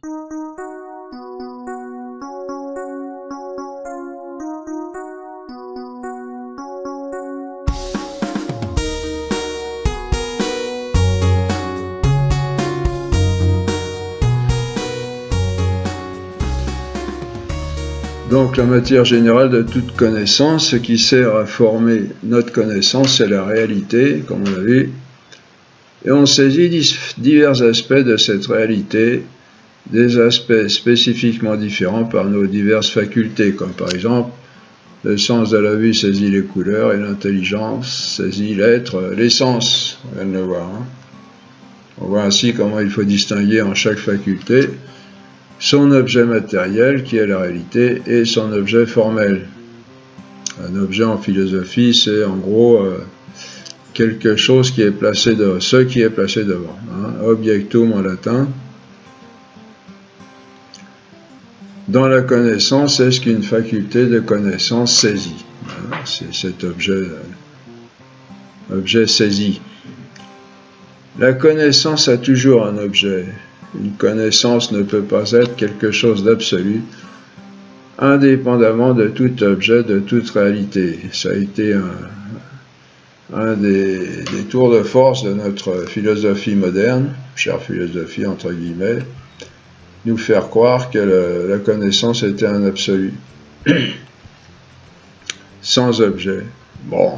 Donc la matière générale de toute connaissance, ce qui sert à former notre connaissance, c'est la réalité, comme on l'a vu. Et on saisit divers aspects de cette réalité, des aspects spécifiquement différents par nos diverses facultés, comme par exemple, le sens de la vue saisit les couleurs et l'intelligence saisit l'être, les sens. On vient de le voir. On voit ainsi comment il faut distinguer en chaque faculté son objet matériel, qui est la réalité, et son objet formel. Un objet en philosophie, c'est en gros quelque chose qui est placé devant, ce qui est placé devant. Objectum en latin. Dans la connaissance, est-ce qu'une faculté de connaissance saisie? C'est cet objet saisi. La connaissance a toujours un objet. Une connaissance ne peut pas être quelque chose d'absolu, indépendamment de tout objet, de toute réalité. Ça a été un des tours de force de notre philosophie moderne, chère philosophie entre guillemets, nous faire croire que la connaissance était un absolu, sans objet. Bon,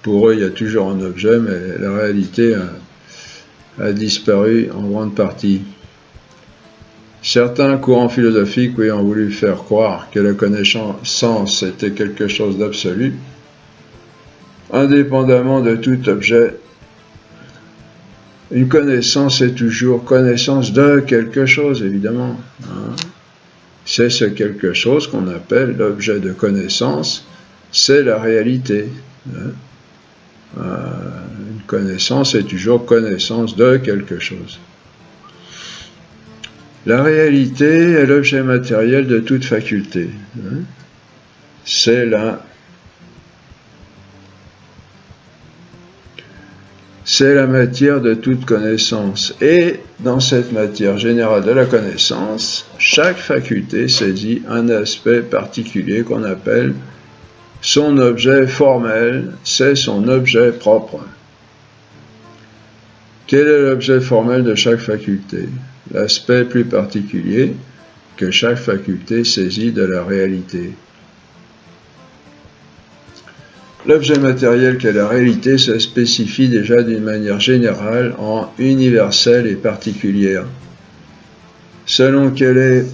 pour eux, il y a toujours un objet, mais la réalité a disparu en grande partie. Certains courants philosophiques ont voulu faire croire que la connaissance était quelque chose d'absolu, indépendamment de tout objet. Une connaissance est toujours connaissance de quelque chose, évidemment. C'est ce quelque chose qu'on appelle l'objet de connaissance, c'est la réalité. Une connaissance est toujours connaissance de quelque chose. La réalité est l'objet matériel de toute faculté. C'est la matière de toute connaissance. Et dans cette matière générale de la connaissance, chaque faculté saisit un aspect particulier qu'on appelle son objet formel, c'est son objet propre. Quel est l'objet formel de chaque faculté? L'aspect plus particulier que chaque faculté saisit de la réalité. L'objet matériel qu'est la réalité se spécifie déjà d'une manière générale en universelle et particulière, selon qu'elle est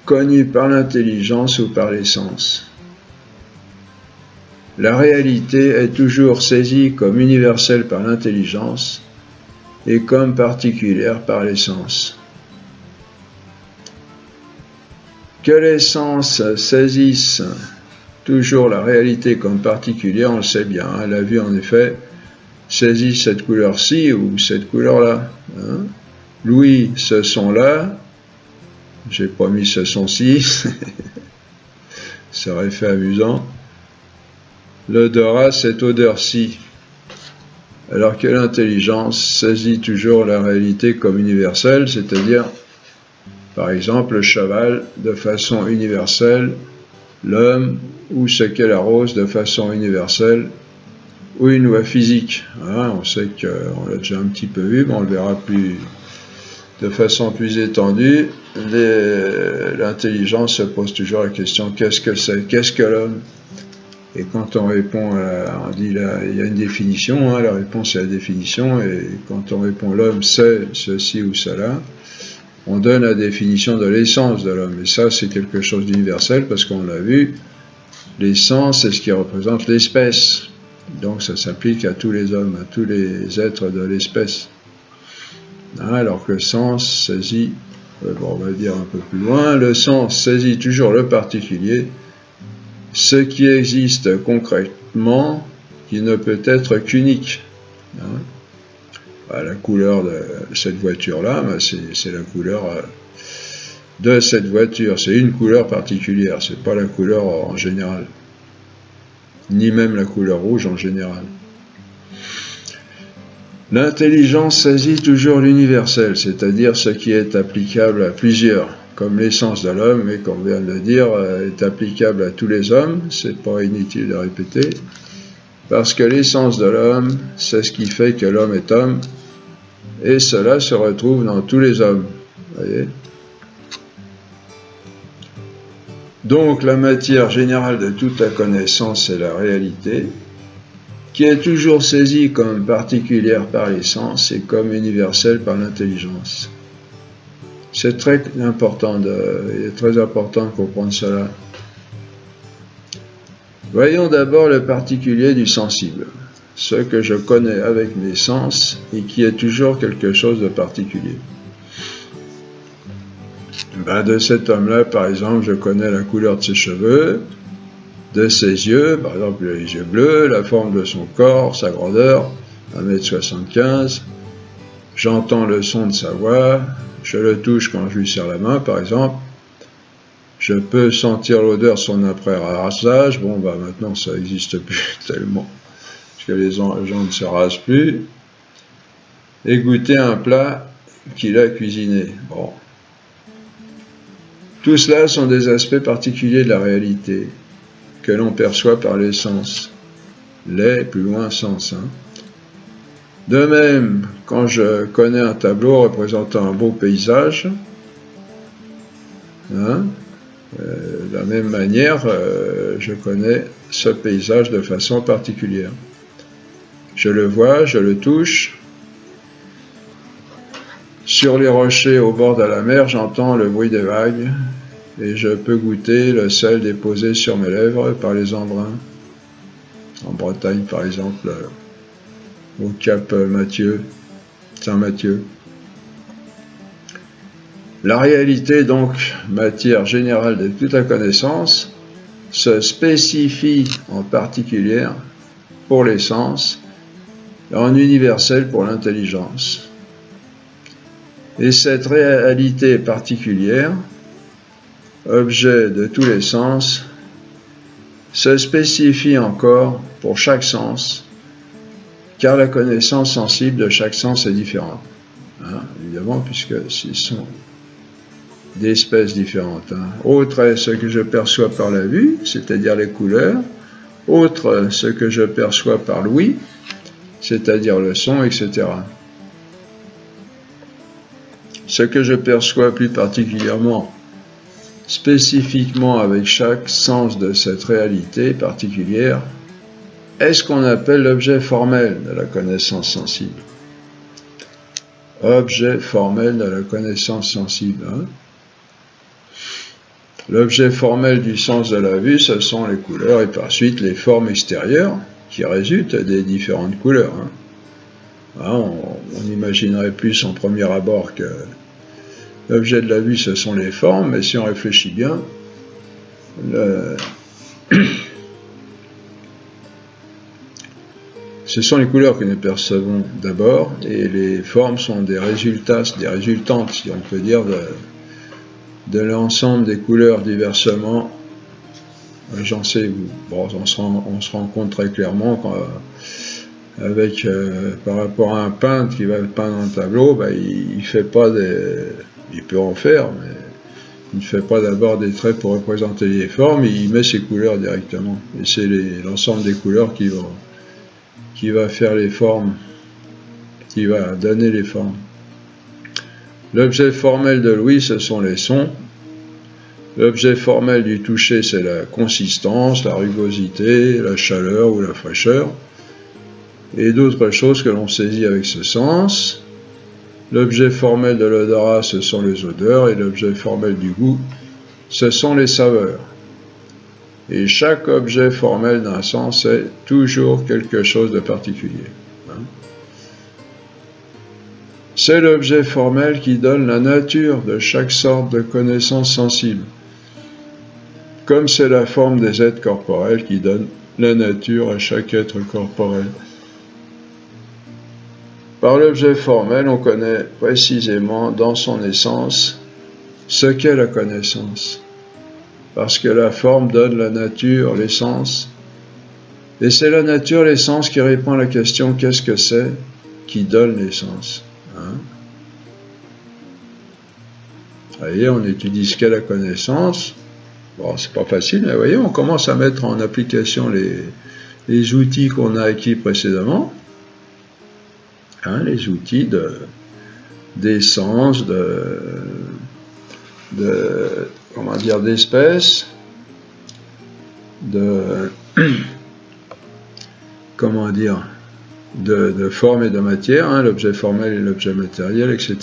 connue par l'intelligence ou par les sens. La réalité est toujours saisie comme universelle par l'intelligence et comme particulière par les sens. Que les sens saisissent toujours la réalité comme particulière, on le sait bien. La vue, en effet, saisit cette couleur-ci ou cette couleur-là. L'ouïe, ce son-là. J'ai pas mis ce son-ci. Ça aurait fait amusant. L'odorat, cette odeur-ci. Alors que l'intelligence saisit toujours la réalité comme universelle, c'est-à-dire, par exemple, le cheval de façon universelle, l'homme ou ce qu'est la rose de façon universelle, ou une loi physique. On sait qu'on l'a déjà un petit peu vu, mais on le verra de façon plus étendue. L'intelligence se pose toujours la question, qu'est-ce que c'est? Qu'est-ce que l'homme? Et quand on répond, on dit là, il y a une définition, la réponse est la définition, et quand on répond l'homme c'est ceci ou cela, on donne la définition de l'essence de l'homme. Et ça, c'est quelque chose d'universel, parce qu'on l'a vu, l'essence, c'est ce qui représente l'espèce. Donc ça s'applique à tous les hommes, à tous les êtres de l'espèce. Alors que le sens saisit, on va dire un peu plus loin, le sens saisit toujours le particulier, ce qui existe concrètement, qui ne peut être qu'unique. La couleur de cette voiture-là, c'est la couleur de cette voiture. C'est une couleur particulière, c'est pas la couleur en général. Ni même la couleur rouge en général. L'intelligence saisit toujours l'universel, c'est-à-dire ce qui est applicable à plusieurs, comme l'essence de l'homme, mais comme on vient de le dire, est applicable à tous les hommes, c'est pas inutile de répéter, parce que l'essence de l'homme, c'est ce qui fait que l'homme est homme, et cela se retrouve dans tous les hommes. Voyez ? Donc la matière générale de toute la connaissance est la réalité, qui est toujours saisie comme particulière par les sens et comme universelle par l'intelligence. C'est très important il est très important de comprendre cela. Voyons d'abord le particulier du sensible, ce que je connais avec mes sens et qui est toujours quelque chose de particulier. De cet homme-là, par exemple, je connais la couleur de ses cheveux, de ses yeux, par exemple les yeux bleus, la forme de son corps, sa grandeur, 1m75, j'entends le son de sa voix, je le touche quand je lui serre la main, par exemple, je peux sentir l'odeur de son après-rasage, maintenant ça n'existe plus tellement, parce que les gens ne se rasent plus, et goûter un plat qu'il a cuisiné. Tout cela sont des aspects particuliers de la réalité, que l'on perçoit par les sens. Les, plus loin, sens. De même, quand je connais un tableau représentant un beau paysage, de la même manière, je connais ce paysage de façon particulière. Je le vois, je le touche. Sur les rochers au bord de la mer, j'entends le bruit des vagues et je peux goûter le sel déposé sur mes lèvres par les embruns. En Bretagne, par exemple, au Cap Mathieu, Saint-Mathieu. La réalité, donc, matière générale de toute la connaissance, se spécifie en particulier pour les sens, en universel pour l'intelligence. Et cette réalité particulière, objet de tous les sens, se spécifie encore pour chaque sens, car la connaissance sensible de chaque sens est différente. Évidemment, puisque ce sont d'espèces différentes. Autre est ce que je perçois par la vue, c'est-à-dire les couleurs. Autre, ce que je perçois par l'ouïe, c'est-à-dire le son, etc. Ce que je perçois plus particulièrement, spécifiquement avec chaque sens de cette réalité particulière, est ce qu'on appelle l'objet formel de la connaissance sensible. Objet formel de la connaissance sensible. L'objet formel du sens de la vue, ce sont les couleurs et par suite les formes extérieures qui résultent des différentes couleurs. On imaginerait plus en premier abord que l'objet de la vue, ce sont les formes, mais si on réfléchit bien, ce sont les couleurs que nous percevons d'abord, et les formes sont des résultantes, si on peut dire, de l'ensemble des couleurs diversement. J'en sais, on se rend compte très clairement par rapport à un peintre qui va peindre un tableau, il fait pas il peut en faire, mais il ne fait pas d'abord des traits pour représenter les formes, il met ses couleurs directement. Et c'est l'ensemble des couleurs qui va faire les formes, qui va donner les formes. L'objet formel de l'ouïe, ce sont les sons. L'objet formel du toucher, c'est la consistance, la rugosité, la chaleur ou la fraîcheur, et d'autres choses que l'on saisit avec ce sens. L'objet formel de l'odorat, ce sont les odeurs, et l'objet formel du goût, ce sont les saveurs. Et chaque objet formel d'un sens est toujours quelque chose de particulier. C'est l'objet formel qui donne la nature de chaque sorte de connaissance sensible, comme c'est la forme des êtres corporels qui donne la nature à chaque être corporel. Par l'objet formel, on connaît précisément dans son essence ce qu'est la connaissance, parce que la forme donne la nature, l'essence, et c'est la nature, l'essence qui répond à la question « qu'est-ce que c'est ?» qui donne les sens. Hein. Vous voyez, on étudie ce qu'est la connaissance. Bon, c'est pas facile, mais vous voyez, on commence à mettre en application les outils qu'on a acquis précédemment. Hein, les outils des sens, comment dire, d'espèces, comment dire, de forme et de matière, hein, l'objet formel et l'objet matériel, etc.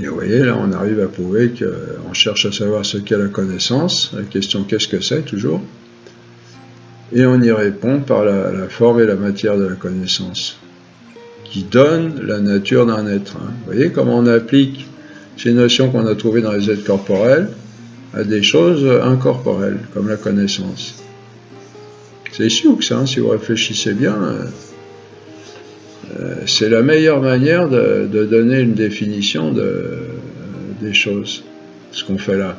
Et vous voyez, là, on arrive à prouver qu'on cherche à savoir ce qu'est la connaissance, la question qu'est-ce que c'est, toujours, et on y répond par la forme et la matière de la connaissance, qui donne la nature d'un être. Hein. Vous voyez comment on applique ces notions qu'on a trouvées dans les êtres corporels à des choses incorporelles, comme la connaissance. C'est sioux, ça, hein, si vous réfléchissez bien, c'est la meilleure manière de donner une définition des choses, ce qu'on fait là.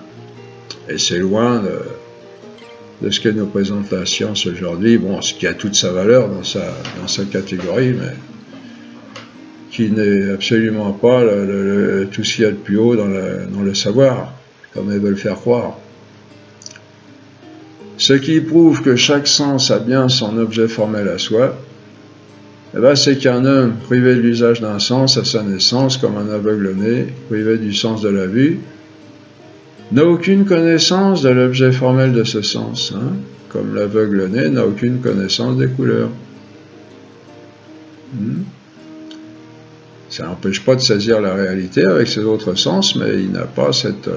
Et c'est loin de ce que nous présente la science aujourd'hui, bon, ce qui a toute sa valeur dans sa catégorie, mais qui n'est absolument pas tout ce qu'il y a de plus haut dans le savoir, comme elles veulent faire croire. Ce qui prouve que chaque sens a bien son objet formel à soi, eh ben, c'est qu'un homme privé de l'usage d'un sens à sa naissance, comme un aveugle-né, privé du sens de la vue, n'a aucune connaissance de l'objet formel de ce sens, hein, comme l'aveugle-né n'a aucune connaissance des couleurs. Ça n'empêche pas de saisir la réalité avec ses autres sens, mais il n'a pas cet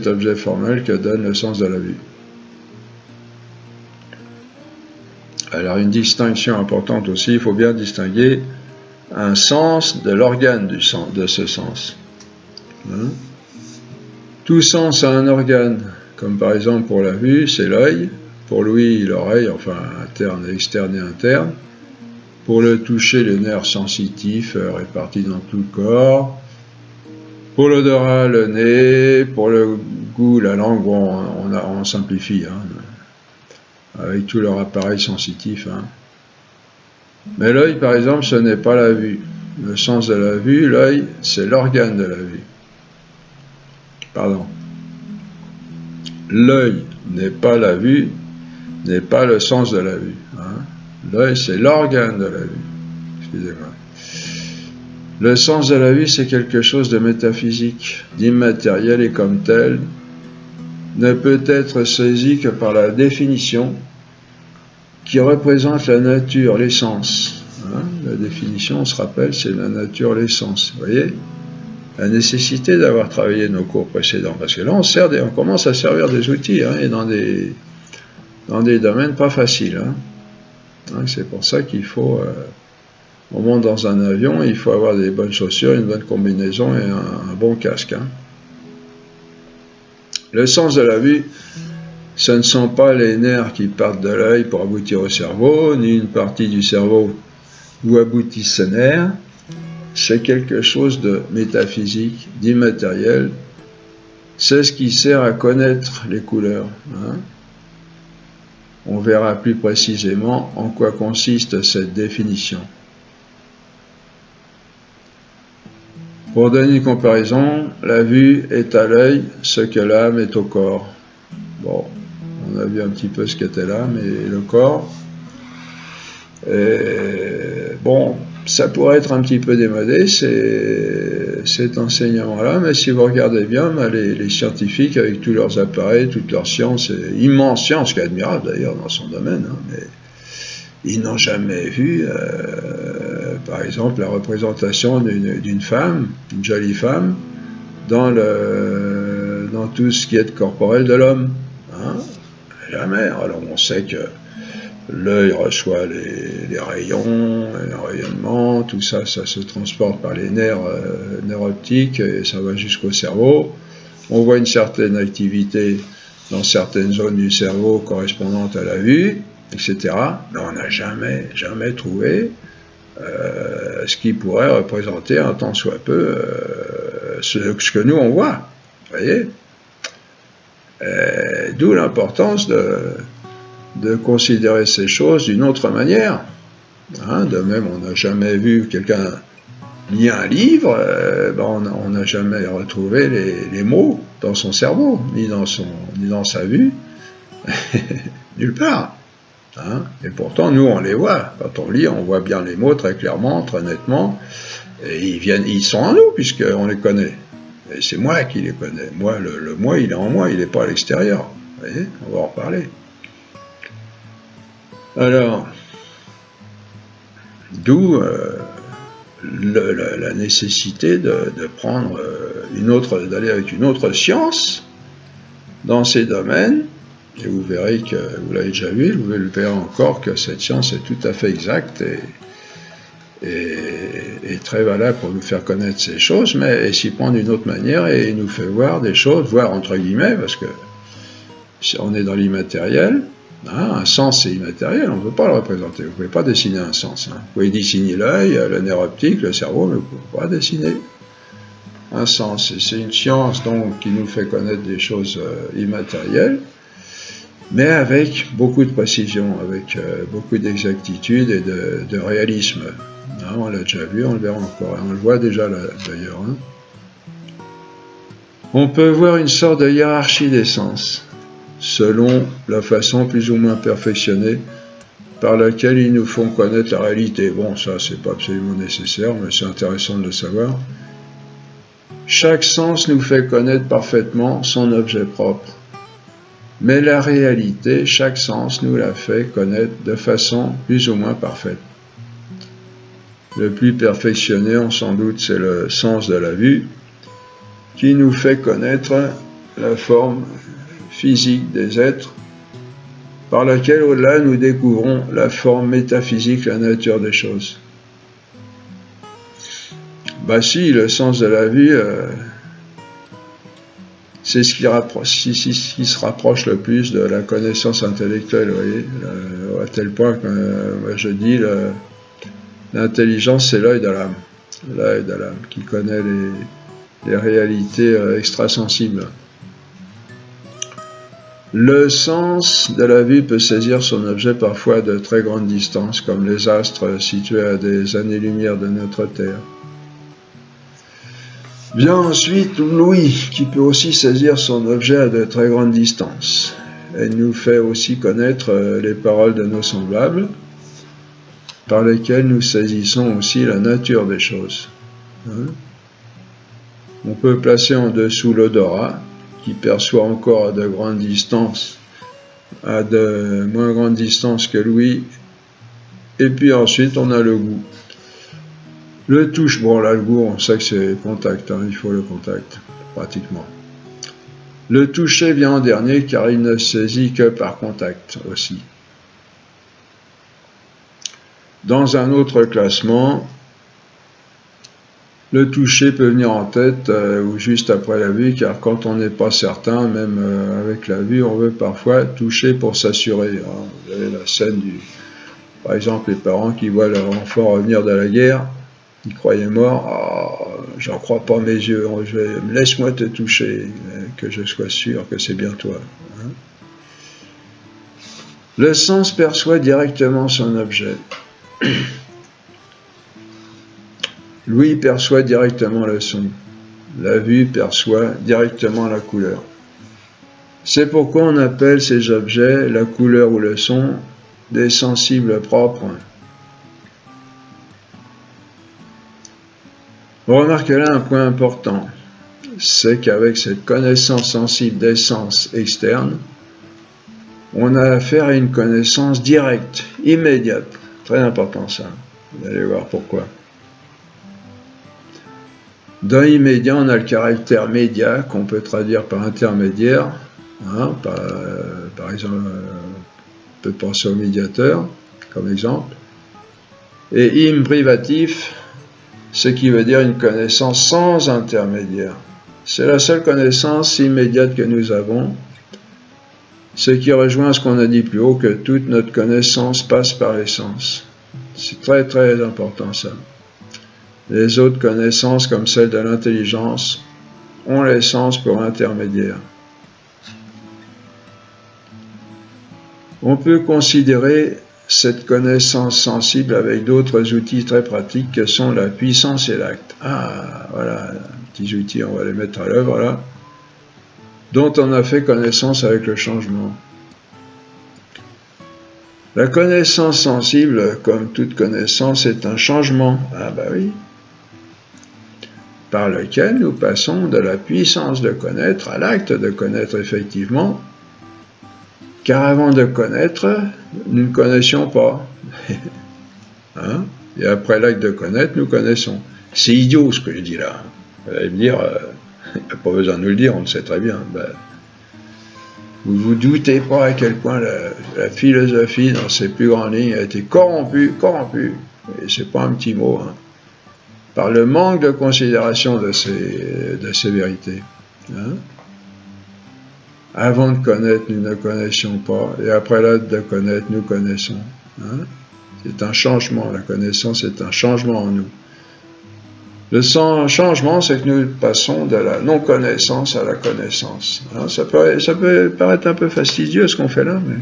objet formel que donne le sens de la vue. Alors une distinction importante aussi, il faut bien distinguer un sens de l'organe de ce sens. Hein? Tout sens a un organe, comme par exemple pour la vue, c'est l'œil, pour l'ouïe, l'oreille, enfin interne, externe et interne, pour le toucher, les nerfs sensitifs répartis dans tout le corps, pour l'odorat, le nez, pour le goût, la langue, bon, on simplifie, hein, avec tout leur appareil sensitif. Hein. Mais l'œil, par exemple, ce n'est pas la vue. Le sens de la vue, l'œil, c'est l'organe de la vue. Pardon. L'œil n'est pas la vue, n'est pas le sens de la vue. Hein. L'œil, c'est l'organe de la vue. Excusez-moi. Le sens de la vue, c'est quelque chose de métaphysique, d'immatériel et comme tel, ne peut être saisi que par la définition qui représente la nature, l'essence. Hein, la définition, on se rappelle, c'est la nature, l'essence. Vous voyez ? La nécessité d'avoir travaillé nos cours précédents, parce que là, on commence à servir des outils, hein, et dans des domaines pas faciles. Hein. Hein, c'est pour ça qu'il faut, on monte dans un avion, il faut avoir des bonnes chaussures, une bonne combinaison et un bon casque. Hein. Le sens de la vue, ce ne sont pas les nerfs qui partent de l'œil pour aboutir au cerveau, ni une partie du cerveau où aboutissent ces nerfs. C'est quelque chose de métaphysique, d'immatériel. C'est ce qui sert à connaître les couleurs. Hein. On verra plus précisément en quoi consiste cette définition. Pour donner une comparaison, la vue est à l'œil ce que l'âme est au corps. Bon, on a vu un petit peu ce qu'était l'âme et le corps. Et bon, ça pourrait être un petit peu démodé, cet enseignement-là, mais si vous regardez bien, les scientifiques, avec tous leurs appareils, toute leur science, immense science, qui est admirable d'ailleurs dans son domaine, hein, mais ils n'ont jamais vu, par exemple, la représentation d'une femme, une jolie femme, dans tout ce qui est corporel de l'homme. Hein, jamais. Alors on sait que l'œil reçoit les rayons, les rayonnements, tout ça, ça se transporte par les nerfs optiques et ça va jusqu'au cerveau. On voit une certaine activité dans certaines zones du cerveau correspondantes à la vue, etc. Mais on n'a jamais trouvé ce qui pourrait représenter un tant soit peu ce que nous on voit. Vous voyez ? D'où l'importance de considérer ces choses d'une autre manière. Hein, de même, on n'a jamais vu quelqu'un lire un livre, on n'a jamais retrouvé les mots dans son cerveau, ni dans sa vue, nulle part. Hein. Et pourtant, nous, on les voit. Quand on lit, on voit bien les mots très clairement, très nettement. Et ils sont en nous, puisqu'on les connaît. Et c'est moi qui les connais. Moi, le moi, il est en moi, il n'est pas à l'extérieur. Vous voyez, on va en reparler. Alors, d'où la nécessité de prendre d'aller avec une autre science dans ces domaines. Et vous verrez que, vous l'avez déjà vu, vous le verrez encore, que cette science est tout à fait exacte et très valable pour nous faire connaître ces choses, mais elle s'y prend d'une autre manière et il nous fait voir des choses, voir entre guillemets, parce que si on est dans l'immatériel, hein, un sens c'est immatériel, on ne peut pas le représenter, vous ne pouvez pas dessiner un sens. Hein. Vous pouvez dessiner l'œil, le nerf optique, le cerveau, mais vous ne pouvez pas dessiner un sens. Et c'est une science donc qui nous fait connaître des choses immatérielles, mais avec beaucoup de précision, avec beaucoup d'exactitude et de réalisme. Hein, on l'a déjà vu, on le verra encore, et on le voit déjà là d'ailleurs. Hein. On peut voir une sorte de hiérarchie des sens, selon la façon plus ou moins perfectionnée par laquelle ils nous font connaître la réalité. Bon, ça c'est pas absolument nécessaire, mais c'est intéressant de le savoir. Chaque sens nous fait connaître parfaitement son objet propre. Mais la réalité, chaque sens nous la fait connaître de façon plus ou moins parfaite. Le plus perfectionné, on sans doute, c'est le sens de la vue, qui nous fait connaître la forme physique des êtres, par laquelle au-delà nous découvrons la forme métaphysique, la nature des choses. Bah si, le sens de la vue, c'est ce qui se rapproche le plus de la connaissance intellectuelle, vous voyez, à tel point que moi je dis l'intelligence c'est l'œil de l'âme, qui connaît les réalités extrasensibles. Le sens de la vue peut saisir son objet parfois à de très grandes distances, comme les astres situés à des années-lumière de notre Terre. Vient ensuite l'ouïe, qui peut aussi saisir son objet à de très grandes distances. Elle nous fait aussi connaître les paroles de nos semblables, par lesquelles nous saisissons aussi la nature des choses. On peut placer en dessous l'odorat, qui perçoit encore à de grandes distances, à de moins grandes distances que l'ouïe, et puis ensuite on a le goût. Le touche, bon là le goût, on sait que c'est contact, hein, il faut le contact, pratiquement. Le toucher vient en dernier car il ne saisit que par contact aussi. Dans un autre classement, le toucher peut venir en tête ou juste après la vue, car quand on n'est pas certain, même avec la vue, on veut parfois toucher pour s'assurer. Hein. Vous avez la scène par exemple, les parents qui voient leur enfant revenir de la guerre, ils croyaient mort, j'en crois pas mes yeux, laisse-moi te toucher, que je sois sûr que c'est bien toi. Hein. Le sens perçoit directement son objet. L'ouïe perçoit directement le son. La vue perçoit directement la couleur. C'est pourquoi on appelle ces objets, la couleur ou le son, des sensibles propres. On remarque là un point important, c'est qu'avec cette connaissance sensible des sens externes, on a affaire à une connaissance directe, immédiate. Très important ça, vous allez voir pourquoi. Dans l'immédiat, on a le caractère média qu'on peut traduire par intermédiaire. Hein, par exemple, on peut penser au médiateur comme exemple. Et privatif, ce qui veut dire une connaissance sans intermédiaire. C'est la seule connaissance immédiate que nous avons, ce qui rejoint ce qu'on a dit plus haut, que toute notre connaissance passe par les sens. C'est très très important ça. Les autres connaissances, comme celle de l'intelligence, ont les sens pour intermédiaire. On peut considérer cette connaissance sensible avec d'autres outils très pratiques que sont la puissance et l'acte. Ah, voilà, petits outils, on va les mettre à l'œuvre là, dont on a fait connaissance avec le changement. La connaissance sensible, comme toute connaissance, est un changement. Ah bah oui. Par lequel nous passons de la puissance de connaître à l'acte de connaître effectivement, car avant de connaître, nous ne connaissions pas. Hein? Et après l'acte de connaître, nous connaissons. C'est idiot ce que je dis là. Vous allez me dire, il n'y a pas besoin de nous le dire, on le sait très bien. Ben, vous ne vous doutez pas à quel point la philosophie, dans ses plus grandes lignes, a été corrompue, et c'est pas un petit mot, hein, par le manque de considération de ces vérités. Hein. Avant de connaître, nous ne connaissions pas, et après l'acte de connaître, nous connaissons. Hein. C'est un changement, la connaissance est un changement en nous. Le changement, c'est que nous passons de la non-connaissance à la connaissance. Alors, ça peut paraître un peu fastidieux ce qu'on fait là, mais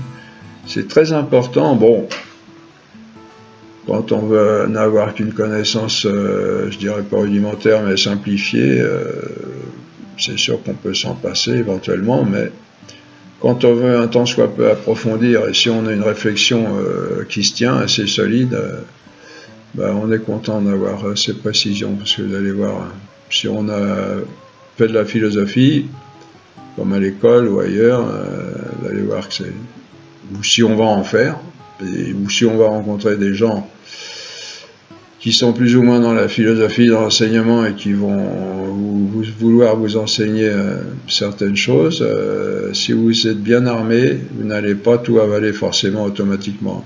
c'est très important. Bon, quand on veut n'avoir qu'une connaissance, je dirais pas rudimentaire, mais simplifiée, c'est sûr qu'on peut s'en passer éventuellement, mais quand on veut un tant soit peu approfondir, et si on a une réflexion qui se tient assez solide, ben, on est content d'avoir ces précisions, parce que vous allez voir, si on a fait de la philosophie, comme à l'école ou ailleurs, vous allez voir que c'est, ou si on va en faire, ou si on va rencontrer des gens qui sont plus ou moins dans la philosophie, dans l'enseignement, et qui vont vouloir vous enseigner certaines choses, si vous êtes bien armé, vous n'allez pas tout avaler forcément automatiquement.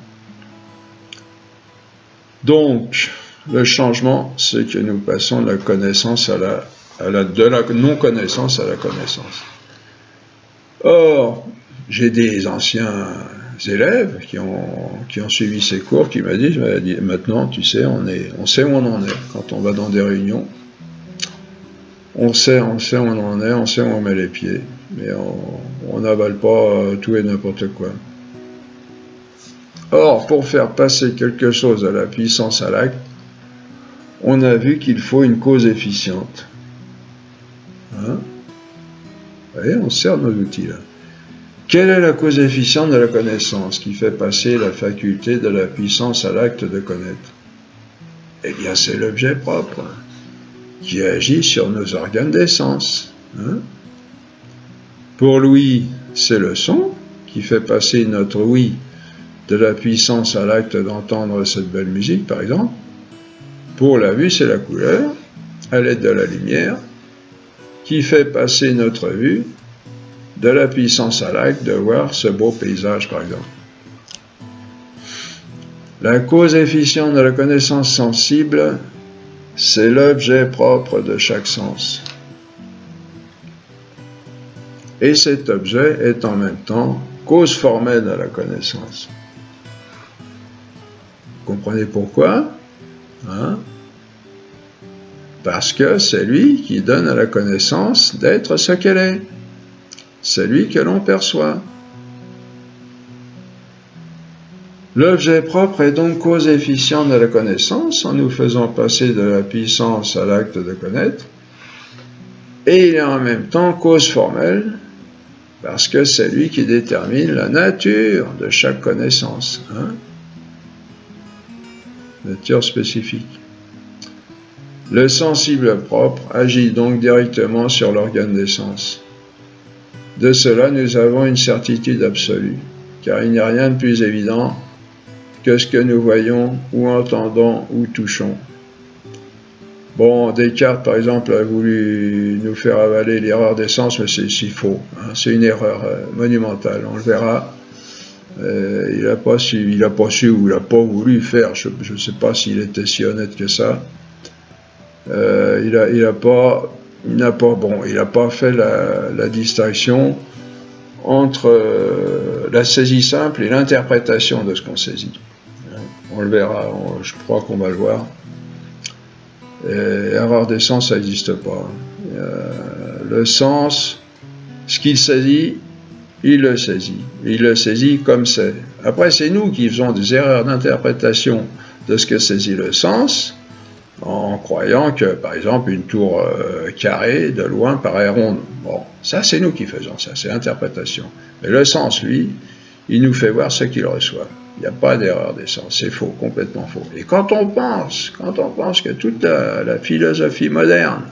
Donc, le changement, c'est que nous passons de la connaissance de la non-connaissance à la connaissance. Or, j'ai des anciens élèves qui ont suivi ces cours, qui m'ont dit, maintenant, tu sais, on sait où on en est. Quand on va dans des réunions, on sait où on en est, on sait où on met les pieds, mais on n'avale pas tout et n'importe quoi. Or, pour faire passer quelque chose de la puissance à l'acte, on a vu qu'il faut une cause efficiente. Hein? Vous voyez, on sert de nos outils là. Quelle est la cause efficiente de la connaissance qui fait passer la faculté de la puissance à l'acte de connaître? Eh bien, c'est l'objet propre qui agit sur nos organes des sens. Hein? Pour l'ouïe, c'est le son qui fait passer notre ouïe de la puissance à l'acte d'entendre cette belle musique, par exemple. Pour la vue, c'est la couleur, à l'aide de la lumière, qui fait passer notre vue de la puissance à l'acte de voir ce beau paysage, par exemple. La cause efficiente de la connaissance sensible, c'est l'objet propre de chaque sens. Et cet objet est en même temps cause formelle de la connaissance. Vous comprenez pourquoi? Hein? Parce que c'est lui qui donne à la connaissance d'être ce qu'elle est. C'est lui que l'on perçoit. L'objet propre est donc cause efficiente de la connaissance en nous faisant passer de la puissance à l'acte de connaître, et il est en même temps cause formelle parce que c'est lui qui détermine la nature de chaque connaissance. Hein? Nature spécifique. Le sensible propre agit donc directement sur l'organe des sens. De cela, nous avons une certitude absolue, car il n'y a rien de plus évident que ce que nous voyons, ou entendons, ou touchons. Bon, Descartes, par exemple, a voulu nous faire avaler l'erreur des sens, mais c'est faux. Hein, c'est une erreur monumentale, on le verra. Il n'a pas su ou il n'a pas voulu faire, je ne sais pas s'il était si honnête que ça. Il n'a pas fait la distinction entre la saisie simple et l'interprétation de ce qu'on saisit. On le verra, je crois qu'on va le voir. Erreur des sens, ça n'existe pas. Le sens, ce qu'il saisit, il le saisit. Il le saisit comme c'est, Après, c'est nous qui faisons des erreurs d'interprétation de ce que saisit le sens, en croyant que, par exemple, une tour carrée de loin paraît ronde. Bon, ça c'est nous qui faisons ça, c'est l'interprétation. Mais le sens, lui, il nous fait voir ce qu'il reçoit. Il n'y a pas d'erreur des sens, c'est faux, complètement faux. Et quand on pense que toute la philosophie moderne,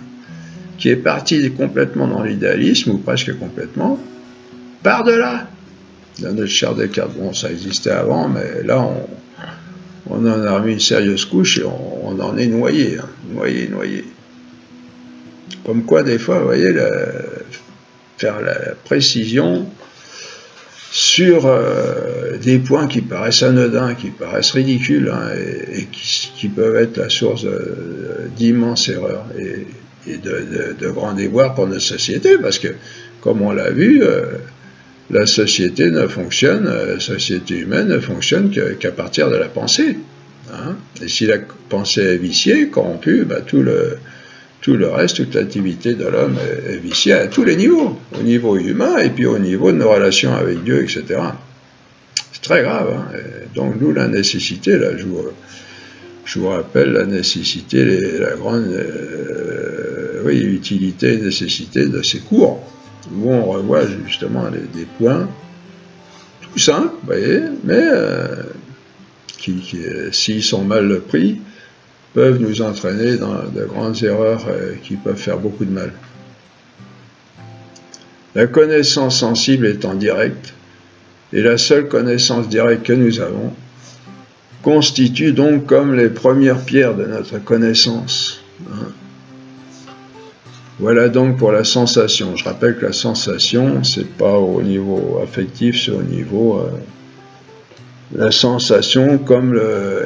qui est partie complètement dans l'idéalisme, ou presque complètement, part de là. Dans notre chair Descartes, bon, ça existait avant, mais là, on en a remis une sérieuse couche et on en est noyé, hein, noyé. Comme quoi, des fois, vous voyez, faire la précision sur des points qui paraissent anodins, qui paraissent ridicules, hein, et qui peuvent être la source d'immenses erreurs et de grands déboires pour notre société, parce que, comme on l'a vu, la société humaine ne fonctionne qu'à partir de la pensée. Hein. Et si la pensée est viciée, corrompue, bah, tout le reste, toute l'activité de l'homme est viciée à tous les niveaux, au niveau humain et puis au niveau de nos relations avec Dieu, etc. C'est très grave. Hein. Donc, nous, la nécessité, là, je vous rappelle la nécessité, la grande utilité et nécessité de ces cours, où on revoit justement des points tout simples, vous voyez, mais qui s'ils sont mal pris, peuvent nous entraîner dans de grandes erreurs qui peuvent faire beaucoup de mal. La connaissance sensible étant directe, et la seule connaissance directe que nous avons, constitue donc comme les premières pierres de notre connaissance. Hein. Voilà donc pour la sensation. Je rappelle que la sensation, c'est pas au niveau affectif, c'est au niveau... la sensation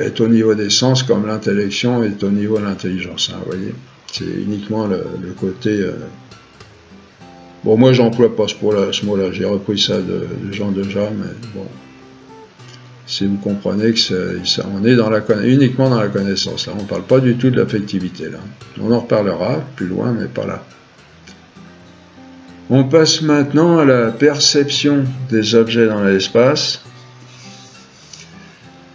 est au niveau des sens, comme l'intellection est au niveau de l'intelligence. Hein, vous voyez, c'est uniquement le côté... Bon, moi, j'emploie pas ce mot-là. J'ai repris ça de Jean Deja, mais bon... Si vous comprenez que on est uniquement dans la connaissance. Là, on ne parle pas du tout de l'affectivité. Là. On en reparlera plus loin, mais pas là. On passe maintenant à la perception des objets dans l'espace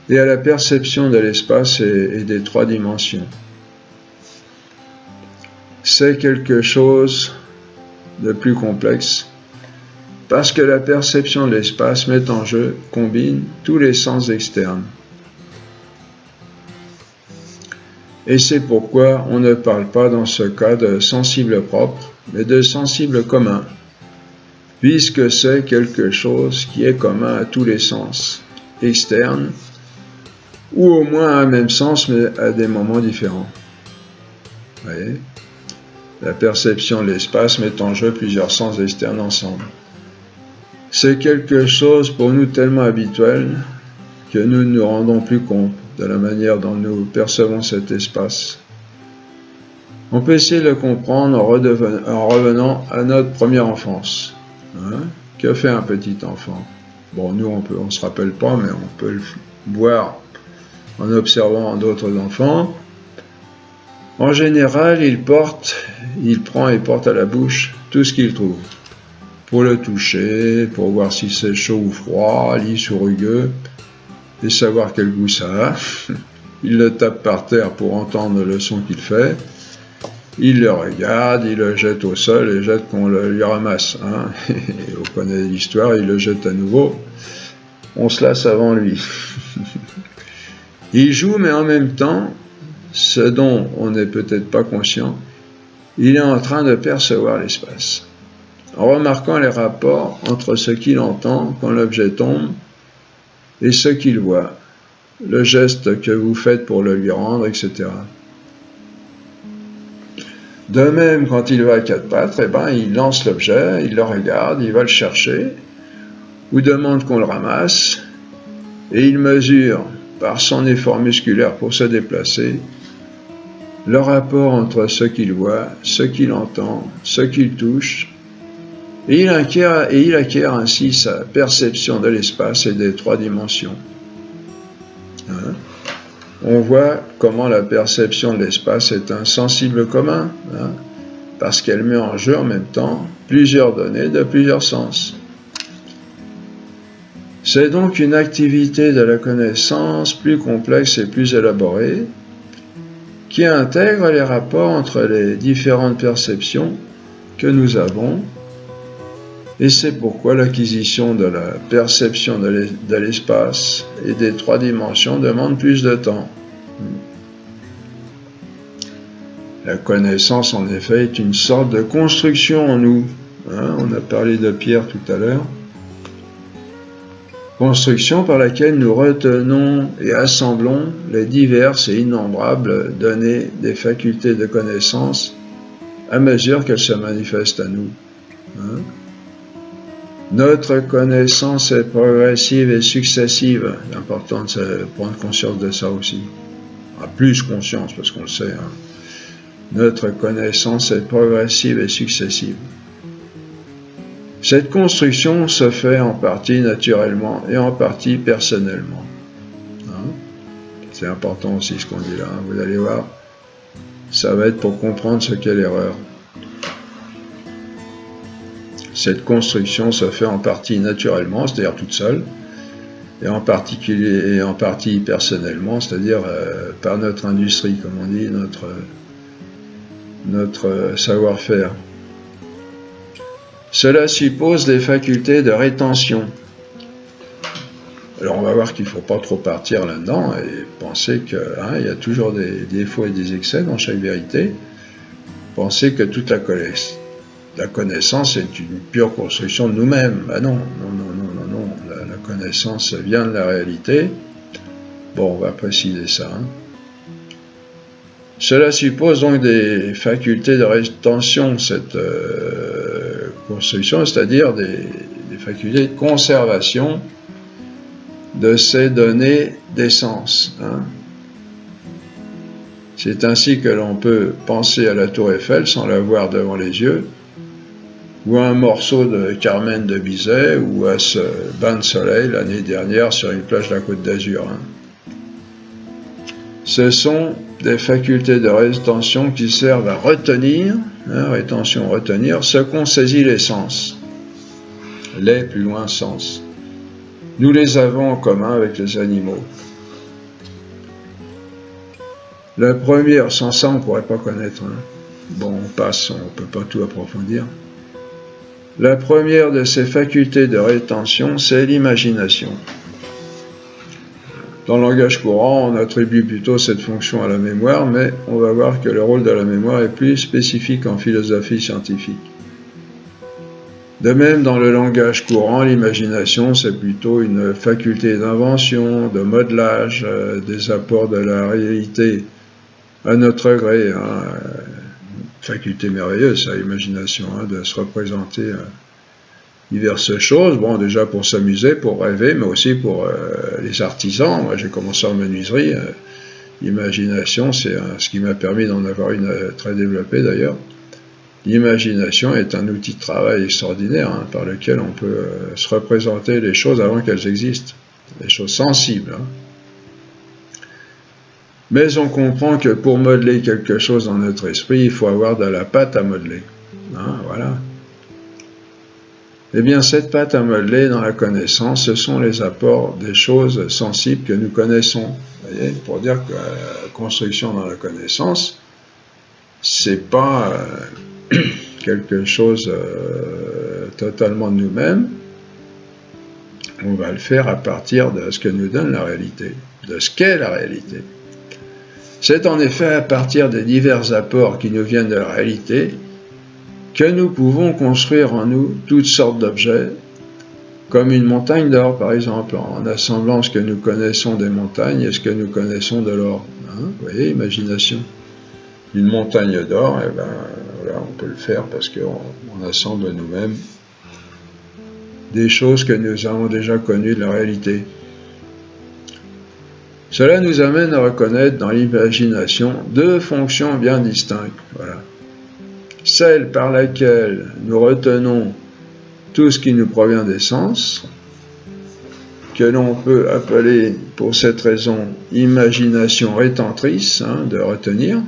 et à la perception de l'espace et des trois dimensions. C'est quelque chose de plus complexe. Parce que la perception de l'espace met en jeu, combine tous les sens externes. Et c'est pourquoi on ne parle pas dans ce cas de sensible propre, mais de sensible commun, puisque c'est quelque chose qui est commun à tous les sens externes, ou au moins à un même sens, mais à des moments différents. Vous voyez ? La perception de l'espace met en jeu plusieurs sens externes ensemble. C'est quelque chose pour nous tellement habituel que nous ne nous rendons plus compte de la manière dont nous percevons cet espace. On peut essayer de le comprendre en revenant à notre première enfance. Hein? Que fait un petit enfant? Bon, nous, on ne se rappelle pas, mais on peut le voir en observant d'autres enfants. En général, il prend et porte à la bouche tout ce qu'il trouve. Pour le toucher, pour voir si c'est chaud ou froid, lisse ou rugueux, et savoir quel goût ça a. Il le tape par terre pour entendre le son qu'il fait. Il le regarde, il le jette au sol et jette qu'on lui ramasse. Hein. Et on connaît l'histoire, il le jette à nouveau. On se lasse avant lui. Il joue, mais en même temps, ce dont on n'est peut-être pas conscient, il est en train de percevoir l'espace. En remarquant les rapports entre ce qu'il entend quand l'objet tombe et ce qu'il voit, le geste que vous faites pour le lui rendre, etc. De même, quand il va à quatre pattes, il lance l'objet, il le regarde, il va le chercher, ou demande qu'on le ramasse, et il mesure, par son effort musculaire pour se déplacer, le rapport entre ce qu'il voit, ce qu'il entend, ce qu'il touche, et il acquiert ainsi sa perception de l'espace et des trois dimensions. Hein? On voit comment la perception de l'espace est un sensible commun, hein, parce qu'elle met en jeu en même temps plusieurs données de plusieurs sens. C'est donc une activité de la connaissance plus complexe et plus élaborée, qui intègre les rapports entre les différentes perceptions que nous avons, et c'est pourquoi l'acquisition de la perception de l'espace et des 3 dimensions demande plus de temps. La connaissance, en effet, est une sorte de construction en nous. On a parlé de Pierre tout à l'heure. Construction par laquelle nous retenons et assemblons les diverses et innombrables données des facultés de connaissance à mesure qu'elles se manifestent à nous. Notre connaissance est progressive et successive. C'est important de prendre conscience de ça aussi. Plus conscience, parce qu'on le sait. Notre connaissance est progressive et successive. Cette construction se fait en partie naturellement et en partie personnellement. C'est important aussi ce qu'on dit là. Vous allez voir, ça va être pour comprendre ce qu'est l'erreur. Cette construction se fait en partie naturellement, c'est-à-dire toute seule, et en partie personnellement, c'est-à-dire par notre industrie, comme on dit, notre savoir-faire. Cela suppose des facultés de rétention. Alors on va voir qu'il ne faut pas trop partir là-dedans et penser qu'il y a toujours des défauts et des excès dans chaque vérité. Penser que toute la connaissance est une pure construction de nous-mêmes. Non. La connaissance vient de la réalité. Bon, on va préciser ça. Cela suppose donc des facultés de rétention, cette construction, c'est-à-dire des facultés de conservation de ces données d'essence. C'est ainsi que l'on peut penser à la Tour Eiffel sans la voir devant les yeux, ou à un morceau de Carmen de Bizet, ou à ce bain de soleil l'année dernière sur une plage de la Côte d'Azur. Ce sont des facultés de rétention qui servent à retenir, retenir ce qu'ont saisi les sens. Les plus loin sens. Nous les avons en commun avec les animaux. La première, sans ça on ne pourrait pas connaître. Bon, on passe, on ne peut pas tout approfondir. La première de ces facultés de rétention, c'est l'imagination. Dans le langage courant, on attribue plutôt cette fonction à la mémoire, mais on va voir que le rôle de la mémoire est plus spécifique en philosophie scientifique. De même, dans le langage courant, l'imagination, c'est plutôt une faculté d'invention, de modelage, des apports de la réalité à notre gré. Faculté merveilleuse, ça, l'imagination, de se représenter diverses choses, bon, déjà pour s'amuser, pour rêver, mais aussi pour les artisans. Moi, j'ai commencé en menuiserie. L'imagination, c'est ce qui m'a permis d'en avoir une très développée d'ailleurs. L'imagination est un outil de travail extraordinaire par lequel on peut se représenter les choses avant qu'elles existent, les choses sensibles. Mais on comprend que pour modeler quelque chose dans notre esprit, il faut avoir de la pâte à modeler. Voilà. Eh bien, cette pâte à modeler dans la connaissance, ce sont les apports des choses sensibles que nous connaissons. Vous voyez, pour dire que la construction dans la connaissance, c'est pas quelque chose totalement de nous-mêmes. On va le faire à partir de ce que nous donne la réalité, de ce qu'est la réalité. C'est en effet à partir des divers apports qui nous viennent de la réalité que nous pouvons construire en nous toutes sortes d'objets, comme une montagne d'or par exemple, en assemblant ce que nous connaissons des montagnes et ce que nous connaissons de l'or. Vous voyez, imagination. Une montagne d'or, voilà, on peut le faire parce qu'on assemble nous-mêmes des choses que nous avons déjà connues de la réalité. Cela nous amène à reconnaître dans l'imagination deux fonctions bien distinctes. Voilà. Celle par laquelle nous retenons tout ce qui nous provient des sens, que l'on peut appeler pour cette raison imagination rétentrice, de retenir,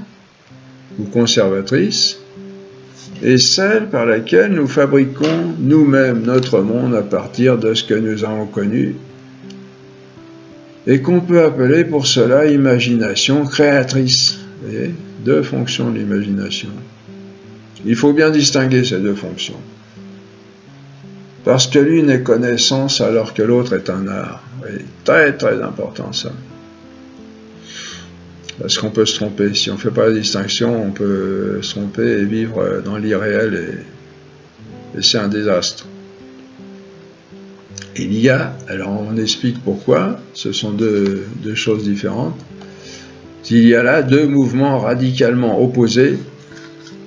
ou conservatrice, et celle par laquelle nous fabriquons nous-mêmes notre monde à partir de ce que nous avons connu et qu'on peut appeler pour cela imagination créatrice. Vous voyez, deux fonctions de l'imagination. Il faut bien distinguer ces deux fonctions. Parce que l'une est connaissance alors que l'autre est un art. Vous voyez, très très important ça. Parce qu'on peut se tromper. Si on ne fait pas la distinction, on peut se tromper et vivre dans l'irréel et c'est un désastre. Il y a, alors on explique pourquoi, ce sont deux choses différentes. Il y a là deux mouvements radicalement opposés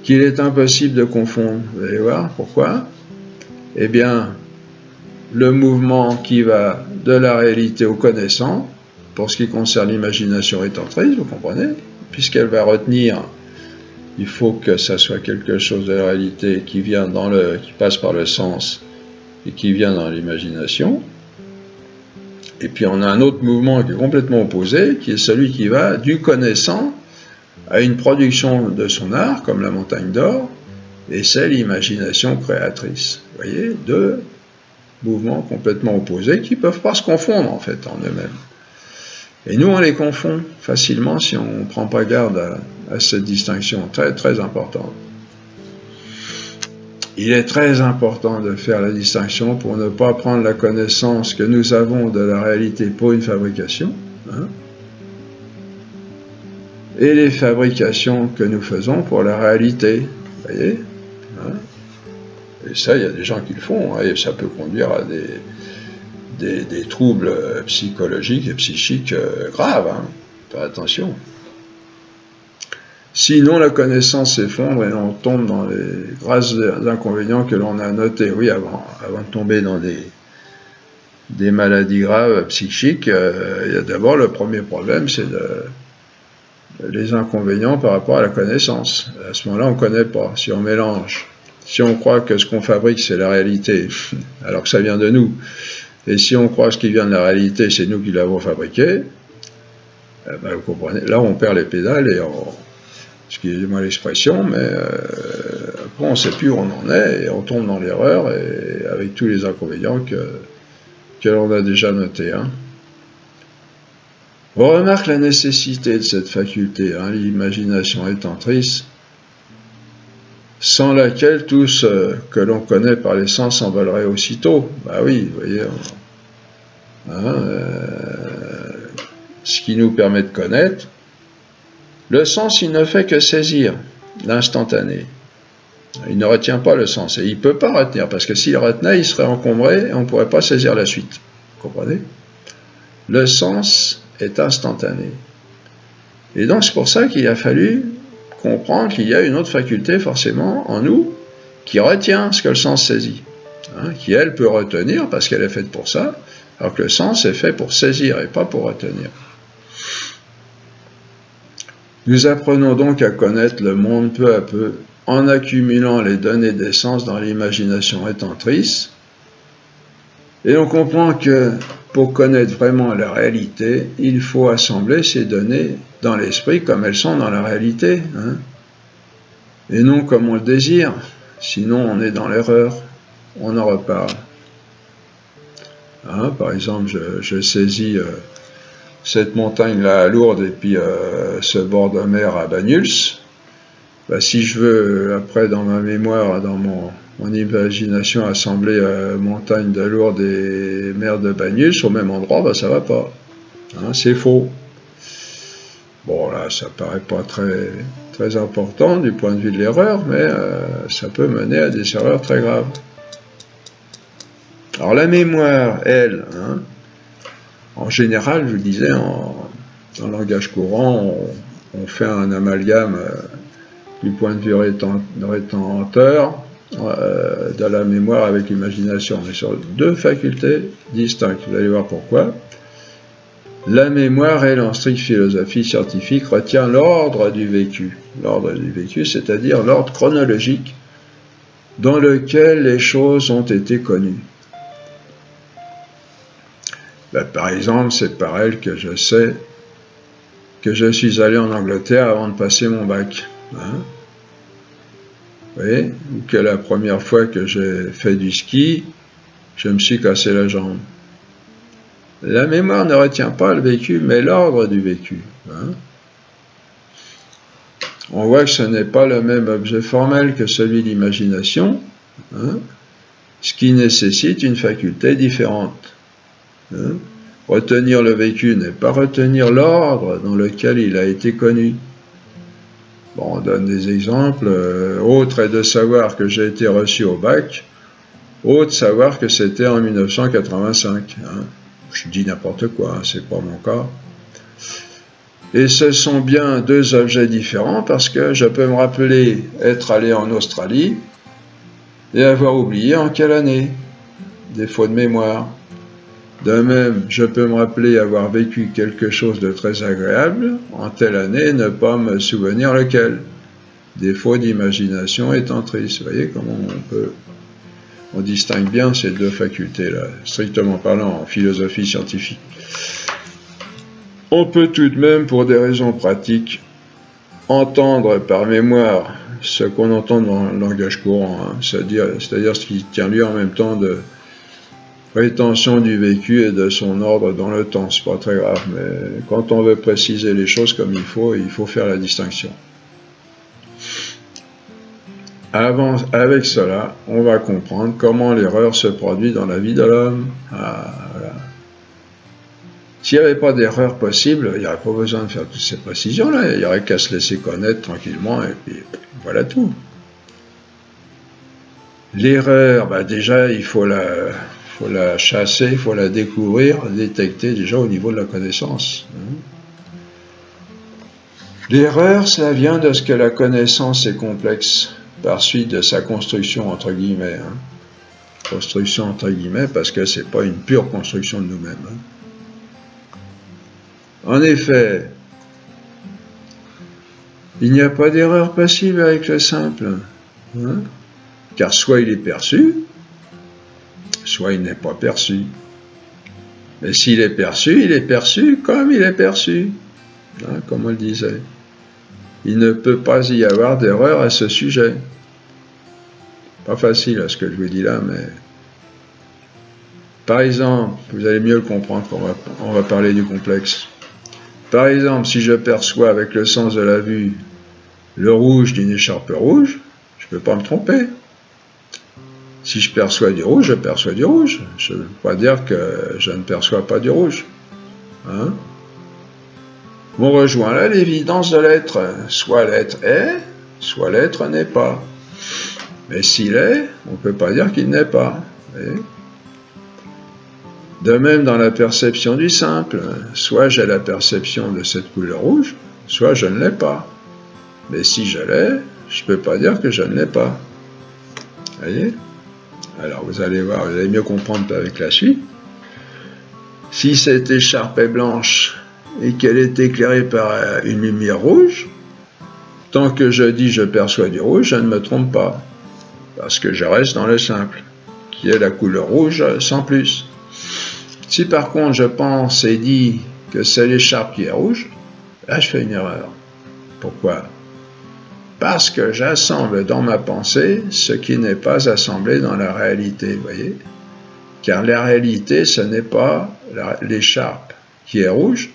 qu'il est impossible de confondre. Vous allez voir pourquoi? Eh bien, le mouvement qui va de la réalité au connaissant, pour ce qui concerne l'imagination rétentrice, vous comprenez? Puisqu'elle va retenir, il faut que ça soit quelque chose de la réalité qui vient qui passe par le sens et qui vient dans l'imagination. Et puis on a un autre mouvement qui est complètement opposé, qui est celui qui va du connaissant à une production de son art, comme la montagne d'or, et c'est l'imagination créatrice. Vous voyez, deux mouvements complètement opposés qui ne peuvent pas se confondre en fait en eux-mêmes. Et nous on les confond facilement si on ne prend pas garde à cette distinction très très importante. Il est très important de faire la distinction pour ne pas prendre la connaissance que nous avons de la réalité pour une fabrication, hein, et les fabrications que nous faisons pour la réalité. Vous voyez, hein. Et ça, il y a des gens qui le font, hein, et ça peut conduire à des troubles psychologiques et psychiques graves. Hein. Faites attention. Sinon, la connaissance s'effondre et on tombe dans les grâces inconvénients que l'on a notés. Oui, avant de tomber dans des maladies graves psychiques, il y a d'abord le premier problème, c'est les inconvénients par rapport à la connaissance. À ce moment-là, on ne connaît pas. Si on mélange, si on croit que ce qu'on fabrique, c'est la réalité, alors que ça vient de nous, et si on croit que ce qui vient de la réalité, c'est nous qui l'avons fabriqué, ben vous comprenez, là on perd les pédales et excusez-moi l'expression, mais après on ne sait plus où on en est et on tombe dans l'erreur et avec tous les inconvénients que l'on a déjà notés. Hein. On remarque la nécessité de cette faculté, hein, l'imagination rétentrice, sans laquelle tout ce que l'on connaît par les sens s'envolerait aussitôt. Bah oui, vous voyez, ce qui nous permet de connaître. Le sens, il ne fait que saisir l'instantané. Il ne retient pas le sens. Et il ne peut pas retenir, parce que s'il retenait, il serait encombré et on ne pourrait pas saisir la suite. Vous comprenez? Le sens est instantané. Et donc c'est pour ça qu'il a fallu comprendre qu'il y a une autre faculté forcément en nous qui retient ce que le sens saisit. Hein, qui elle peut retenir parce qu'elle est faite pour ça, alors que le sens est fait pour saisir et pas pour retenir. Nous apprenons donc à connaître le monde peu à peu en accumulant les données des sens dans l'imagination rétentrice. Et on comprend que pour connaître vraiment la réalité, il faut assembler ces données dans l'esprit comme elles sont dans la réalité, hein, et non comme on le désire, sinon on est dans l'erreur, on en reparle. Hein, par exemple, je saisis cette montagne-là à Lourdes et puis ce bord de mer à Banyuls. Bah, si je veux, après, dans ma mémoire, dans mon imagination, assembler montagne de Lourdes et mer de Banyuls au même endroit, bah, ça va pas. Hein, c'est faux. Bon, là, ça paraît pas très, très important du point de vue de l'erreur, mais ça peut mener à des erreurs très graves. Alors, la mémoire, elle, hein, en général, je vous disais, en langage courant, on fait un amalgame du point de vue rétenteur de la mémoire avec l'imagination. On est sur deux facultés distinctes. Vous allez voir pourquoi. La mémoire, elle, en stricte philosophie scientifique, retient l'ordre du vécu. L'ordre du vécu, c'est-à-dire l'ordre chronologique dans lequel les choses ont été connues. Ben, par exemple, c'est par elle que je sais que je suis allé en Angleterre avant de passer mon bac. Hein, vous voyez, ou que la première fois que j'ai fait du ski, je me suis cassé la jambe. La mémoire ne retient pas le vécu, mais l'ordre du vécu. Hein. On voit que ce n'est pas le même objet formel que celui de l'imagination, hein, ce qui nécessite une faculté différente. Hein. Retenir le vécu n'est pas retenir l'ordre dans lequel il a été connu. Bon, on donne des exemples. Autre est de savoir que j'ai été reçu au bac, autre savoir que c'était en 1985. Hein. Je dis n'importe quoi, hein, c'est pas mon cas. Et ce sont bien deux objets différents parce que je peux me rappeler être allé en Australie et avoir oublié en quelle année. Défaut de mémoire. De même, je peux me rappeler avoir vécu quelque chose de très agréable en telle année et ne pas me souvenir lequel. Défaut d'imagination étant triste. Vous voyez comment on distingue bien ces deux facultés-là, strictement parlant en philosophie scientifique. On peut tout de même, pour des raisons pratiques, entendre par mémoire ce qu'on entend dans le langage courant, hein, c'est-à-dire ce qui tient lieu en même temps de rétention du vécu et de son ordre dans le temps. C'est pas très grave, mais quand on veut préciser les choses comme il faut faire la distinction. Avec cela, on va comprendre comment l'erreur se produit dans la vie de l'homme. Ah, voilà. S'il n'y avait pas d'erreur possible, il n'y aurait pas besoin de faire toutes ces précisions-là. Il n'y aurait qu'à se laisser connaître tranquillement et puis voilà tout. L'erreur, déjà, il faut la chasser, il faut la découvrir, la détecter déjà au niveau de la connaissance. L'erreur, ça vient de ce que la connaissance est complexe, par suite de sa construction entre guillemets. Hein. Construction entre guillemets, parce que c'est pas une pure construction de nous-mêmes. Hein. En effet, il n'y a pas d'erreur possible avec le simple, hein, car soit il est perçu, soit il n'est pas perçu. Mais s'il est perçu comme il est perçu, hein, comme on le disait. Il ne peut pas y avoir d'erreur à ce sujet. Pas facile à ce que je vous dis là, mais... Par exemple, vous allez mieux le comprendre quand on va parler du complexe. Par exemple, si je perçois avec le sens de la vue le rouge d'une écharpe rouge, je ne peux pas me tromper. Si je perçois du rouge, je perçois du rouge. Je ne veux pas dire que je ne perçois pas du rouge. Hein? On rejoint là l'évidence de l'être. Soit l'être est, soit l'être n'est pas. Mais s'il est, on ne peut pas dire qu'il n'est pas. Voyez? De même dans la perception du simple, soit j'ai la perception de cette couleur rouge, soit je ne l'ai pas. Mais si je l'ai, je ne peux pas dire que je ne l'ai pas. Voyez? Alors vous allez voir, vous allez mieux comprendre avec la suite. Si cette écharpe est blanche et qu'elle est éclairée par une lumière rouge, tant que je dis je perçois du rouge, je ne me trompe pas. Parce que je reste dans le simple, qui est la couleur rouge sans plus. Si par contre je pense et dis que c'est l'écharpe qui est rouge, là je fais une erreur. Pourquoi? Parce que j'assemble dans ma pensée ce qui n'est pas assemblé dans la réalité, vous voyez? Car la réalité, ce n'est pas l'écharpe qui est rouge,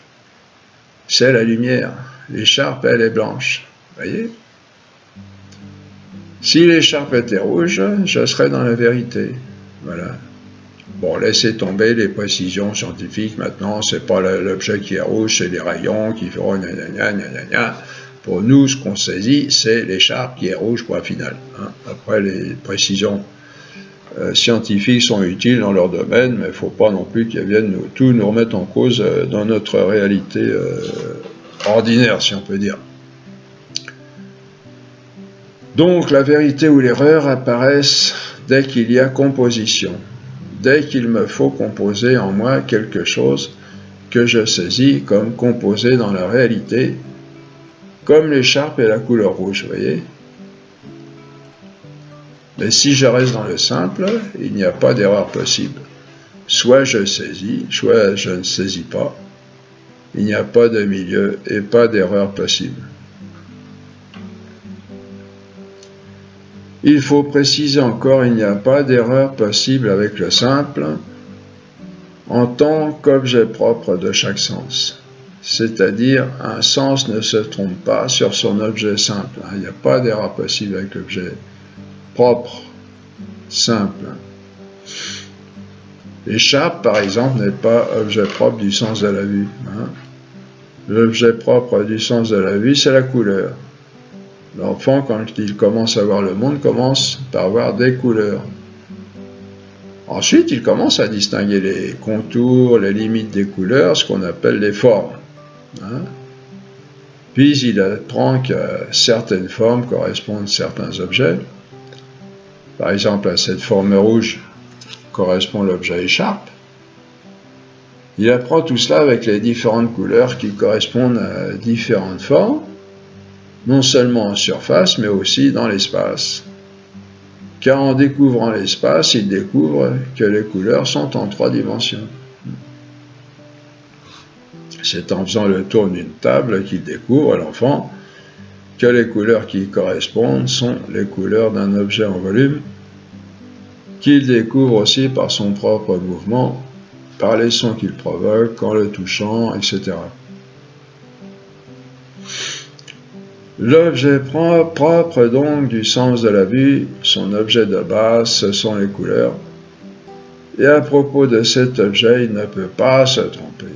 c'est la lumière. L'écharpe, elle est blanche, vous voyez? Si l'écharpe était rouge, je serais dans la vérité, voilà. Bon, laissez tomber les précisions scientifiques maintenant, c'est pas l'objet qui est rouge, c'est les rayons qui feront gna gna gna gna gna. Pour nous, ce qu'on saisit, c'est l'écharpe qui est rouge, point final. Hein. Après, les précisions scientifiques sont utiles dans leur domaine, mais il ne faut pas non plus qu'elles viennent tout nous remettre en cause dans notre réalité ordinaire, si on peut dire. Donc, la vérité ou l'erreur apparaissent dès qu'il y a composition. Dès qu'il me faut composer en moi quelque chose que je saisis comme composé dans la réalité, comme l'écharpe et la couleur rouge, vous voyez. Mais si je reste dans le simple, il n'y a pas d'erreur possible. Soit je saisis, soit je ne saisis pas. Il n'y a pas de milieu et pas d'erreur possible. Il faut préciser encore, il n'y a pas d'erreur possible avec le simple. en tant qu'objet propre de chaque sens. C'est-à-dire, un sens ne se trompe pas sur son objet simple. Il n'y a pas d'erreur possible avec l'objet propre, simple. L'écharpe, par exemple, n'est pas objet propre du sens de la vue. L'objet propre du sens de la vue, c'est la couleur. L'enfant, quand il commence à voir le monde, commence par voir des couleurs. Ensuite, il commence à distinguer les contours, les limites des couleurs, ce qu'on appelle les formes. Puis, il apprend que certaines formes correspondent à certains objets. Par exemple, à cette forme rouge correspond l'objet écharpe. Il apprend tout cela avec les différentes couleurs qui correspondent à différentes formes, non seulement en surface, mais aussi dans l'espace. Car en découvrant l'espace, il découvre que les couleurs sont en 3 dimensions. C'est en faisant le tour d'une table qu'il découvre, l'enfant, que les couleurs qui y correspondent sont les couleurs d'un objet en volume, qu'il découvre aussi par son propre mouvement, par les sons qu'il provoque, en le touchant, etc. L'objet propre donc du sens de la vue, son objet de base, ce sont les couleurs. Et à propos de cet objet, il ne peut pas se tromper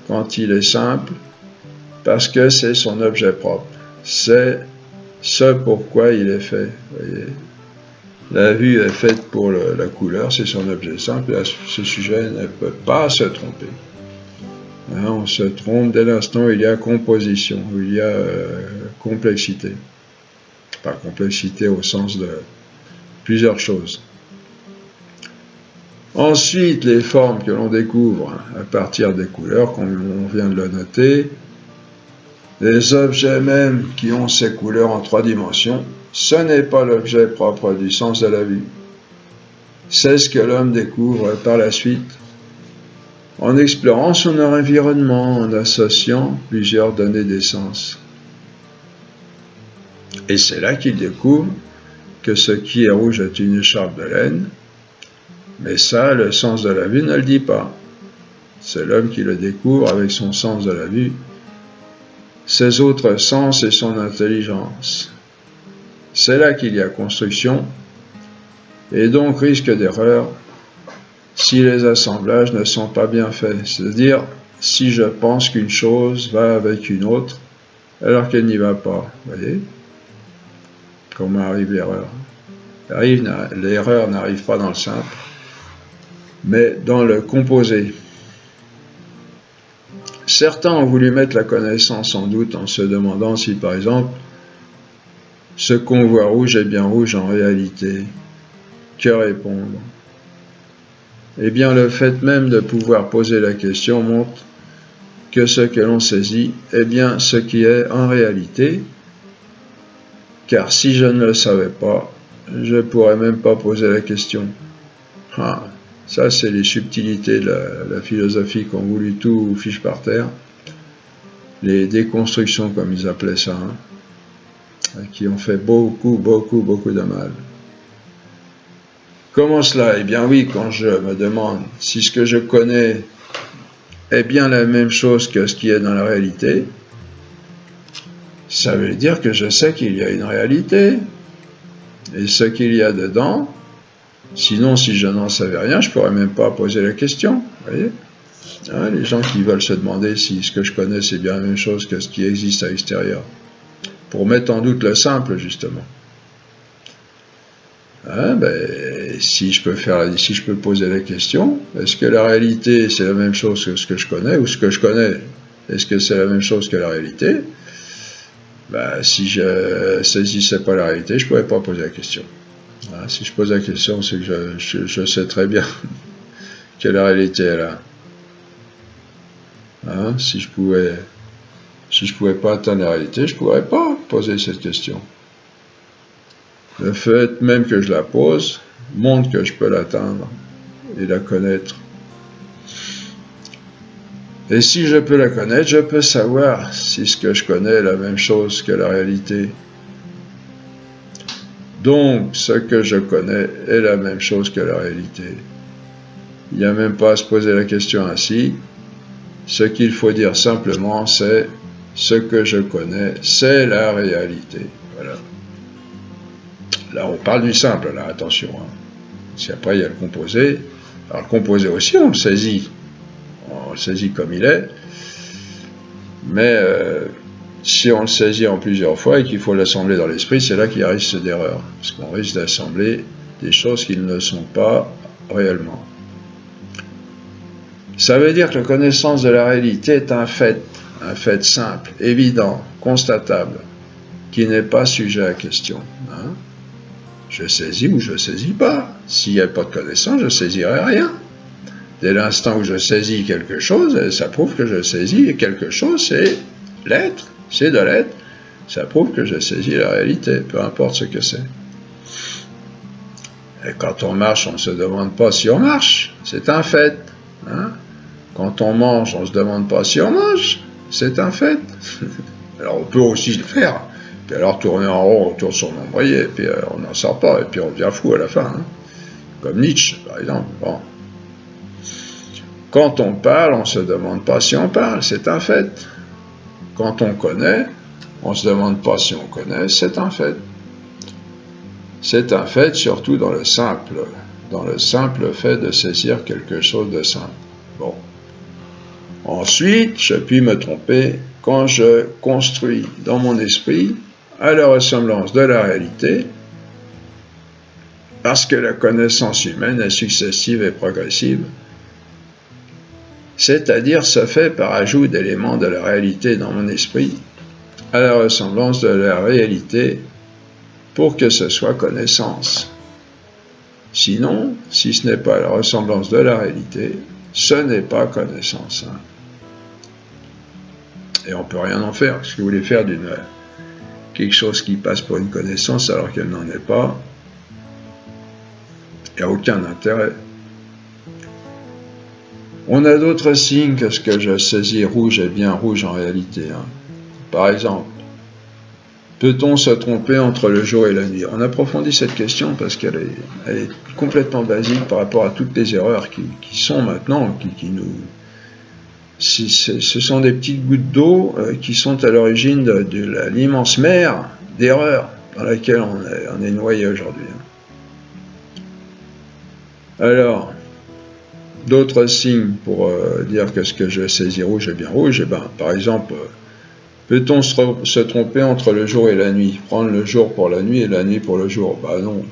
quand il est simple, parce que c'est son objet propre. C'est ce pourquoi il est fait. Voyez. La vue est faite pour la couleur, c'est son objet simple, et ce sujet ne peut pas se tromper. On se trompe dès l'instant où il y a composition, où il y a complexité. Pas complexité au sens de plusieurs choses. Ensuite, les formes que l'on découvre à partir des couleurs, comme on vient de le noter, les objets même qui ont ces couleurs en 3 dimensions, ce n'est pas l'objet propre du sens de la vue. C'est ce que l'homme découvre par la suite, en explorant son environnement, en associant plusieurs données des sens. Et c'est là qu'il découvre que ce qui est rouge est une écharpe de laine, mais ça, le sens de la vue ne le dit pas. C'est l'homme qui le découvre avec son sens de la vue, ses autres sens et son intelligence. C'est là qu'il y a construction, et donc risque d'erreur, si les assemblages ne sont pas bien faits. C'est-à-dire, si je pense qu'une chose va avec une autre, alors qu'elle n'y va pas. Vous voyez comment arrive l'erreur. L'erreur n'arrive pas dans le simple, mais dans le composé. Certains ont voulu mettre la connaissance en doute en se demandant si, par exemple, ce qu'on voit rouge est bien rouge en réalité. Que répondre? Eh bien, le fait même de pouvoir poser la question montre que ce que l'on saisit est bien ce qui est en réalité, car si je ne le savais pas, je ne pourrais même pas poser la question. Ça, c'est les subtilités de la philosophie qui ont voulu tout fiche par terre, les déconstructions, comme ils appelaient ça, qui ont fait beaucoup de mal. Comment cela? Eh bien oui, quand je me demande si ce que je connais est bien la même chose que ce qui est dans la réalité, ça veut dire que je sais qu'il y a une réalité, et ce qu'il y a dedans, sinon si je n'en savais rien, je ne pourrais même pas poser la question, vous voyez? Les gens qui veulent se demander si ce que je connais c'est bien la même chose que ce qui existe à l'extérieur, pour mettre en doute le simple, justement. Si je peux poser la question, est-ce que la réalité c'est la même chose que ce que je connais, ou ce que je connais, est-ce que c'est la même chose que la réalité? Si je saisissais pas la réalité, je ne pourrais pas poser la question. Si je pose la question, c'est que je sais très bien que la réalité est là. Si je pouvais pas atteindre la réalité, je ne pourrais pas poser cette question. Le fait même que je la pose montre que je peux l'atteindre et la connaître. Et si je peux la connaître, je peux savoir si ce que je connais est la même chose que la réalité. Donc, ce que je connais est la même chose que la réalité. Il n'y a même pas à se poser la question ainsi. Ce qu'il faut dire simplement, c'est ce que je connais, c'est la réalité. Voilà. Là, on parle du simple, là, attention. Hein. Si après, il y a le composé. Alors, le composé aussi, on le saisit. On le saisit comme il est. Mais si on le saisit en plusieurs fois et qu'il faut l'assembler dans l'esprit, c'est là qu'il y a risque d'erreur. Parce qu'on risque d'assembler des choses qui ne sont pas réellement. Ça veut dire que la connaissance de la réalité est un fait simple, évident, constatable, qui n'est pas sujet à question. Hein? Je saisis ou je ne saisis pas. S'il n'y a pas de connaissance, je ne saisirai rien. Dès l'instant où je saisis quelque chose, ça prouve que je saisis quelque chose, c'est l'être, c'est de l'être. Ça prouve que je saisis la réalité, peu importe ce que c'est. Et quand on marche, on ne se demande pas si on marche, c'est un fait. Hein? Quand on mange, on ne se demande pas si on mange, c'est un fait. Alors on peut aussi le faire, puis alors tourner en rond autour de son nombril, et puis on n'en sort pas, et puis on devient fou à la fin. Hein? Comme Nietzsche, par exemple. Bon. Quand on parle, on ne se demande pas si on parle, c'est un fait. Quand on connaît, on ne se demande pas si on connaît, c'est un fait. C'est un fait, surtout dans le simple fait de saisir quelque chose de simple. Bon. Ensuite, je puis me tromper quand je construis dans mon esprit, à la ressemblance de la réalité, parce que la connaissance humaine est successive et progressive, c'est-à-dire se fait par ajout d'éléments de la réalité dans mon esprit, à la ressemblance de la réalité, pour que ce soit connaissance. Sinon, si ce n'est pas la ressemblance de la réalité, ce n'est pas connaissance. Hein. Et on ne peut rien en faire. Si vous voulez faire quelque chose qui passe pour une connaissance alors qu'elle n'en est pas, il n'y a aucun intérêt. On a d'autres signes que ce que je saisis rouge est bien rouge en réalité. Hein. Par exemple, peut-on se tromper entre le jour et la nuit? On approfondit cette question parce qu'elle est complètement basique par rapport à toutes les erreurs qui sont maintenant, qui nous... Ce sont des petites gouttes d'eau qui sont à l'origine de l'immense mer d'erreurs dans laquelle on est noyé aujourd'hui. Alors, d'autres signes pour dire que ce que je saisis rouge est bien rouge, eh ben, par exemple, peut-on se tromper entre le jour et la nuit? Prendre le jour pour la nuit et la nuit pour le jour? Bah non.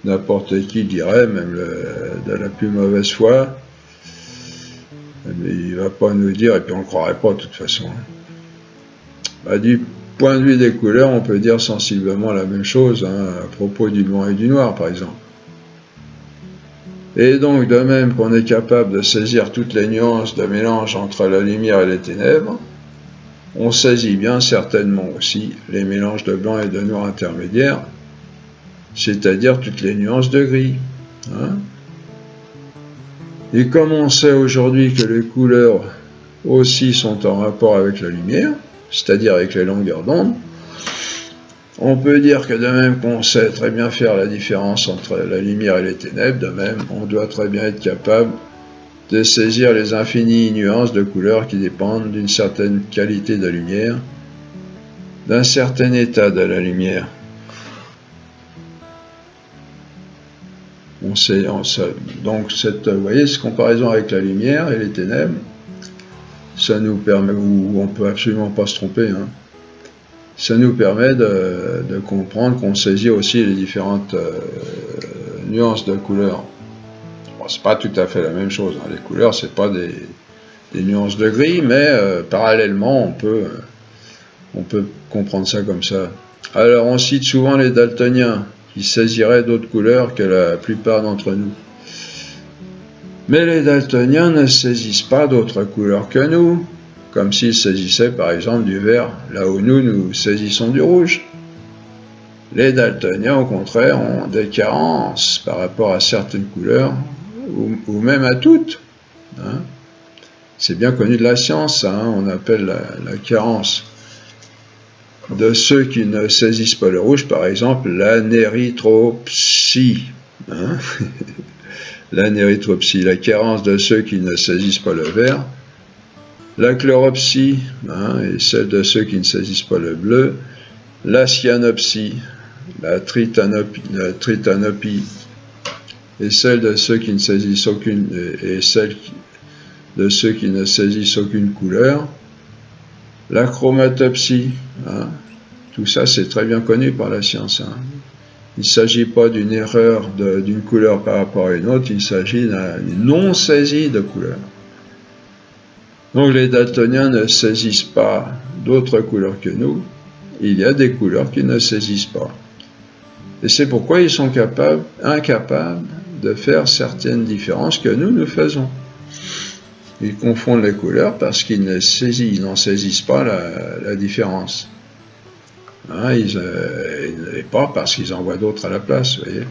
N'importe qui dirait, même de la plus mauvaise foi, mais il ne va pas nous dire, et puis on ne le croirait pas de toute façon. Bah, du point de vue des couleurs, on peut dire sensiblement la même chose hein, à propos du blanc et du noir, par exemple. Et donc, de même qu'on est capable de saisir toutes les nuances de mélange entre la lumière et les ténèbres, on saisit bien certainement aussi les mélanges de blanc et de noir intermédiaires, c'est-à-dire toutes les nuances de gris. Hein? Et comme on sait aujourd'hui que les couleurs aussi sont en rapport avec la lumière, c'est-à-dire avec les longueurs d'onde, on peut dire que de même qu'on sait très bien faire la différence entre la lumière et les ténèbres, de même on doit très bien être capable de saisir les infinies nuances de couleurs qui dépendent d'une certaine qualité de lumière, d'un certain état de la lumière. Donc, vous voyez, cette comparaison avec la lumière et les ténèbres, ça nous permet, ou on ne peut absolument pas se tromper, hein, ça nous permet de comprendre qu'on saisit aussi les différentes nuances de couleurs. Bon, c'est pas tout à fait la même chose, hein. Les couleurs, c'est pas des nuances de gris, mais parallèlement, on peut comprendre ça comme ça. Alors, on cite souvent les daltoniens, qui saisiraient d'autres couleurs que la plupart d'entre nous. Mais les daltoniens ne saisissent pas d'autres couleurs que nous, comme s'ils saisissaient par exemple du vert, là où nous saisissons du rouge. Les daltoniens, au contraire, ont des carences par rapport à certaines couleurs, ou même à toutes. Hein. C'est bien connu de la science, hein, on appelle la carence de ceux qui ne saisissent pas le rouge, par exemple, l'anérythropsie. Hein. l'anérythropsie, l'acquérance de ceux qui ne saisissent pas le vert, la chloropsie, et celle de ceux qui ne saisissent pas le bleu, la cyanopsie, la tritanopie, et celle de ceux qui ne saisissent aucune, et celle de ceux qui ne saisissent aucune couleur, la chromatopsie, tout ça c'est très bien connu par la science. Il ne s'agit pas d'une erreur d'une couleur par rapport à une autre, il s'agit d'une non-saisie de couleur. Donc les daltoniens ne saisissent pas d'autres couleurs que nous, il y a des couleurs qu'ils ne saisissent pas. Et c'est pourquoi ils sont incapables de faire certaines différences que nous faisons. Ils confondent les couleurs parce qu'ils n'en saisissent pas la différence. Et pas parce qu'ils en voient d'autres à la place, vous voyez.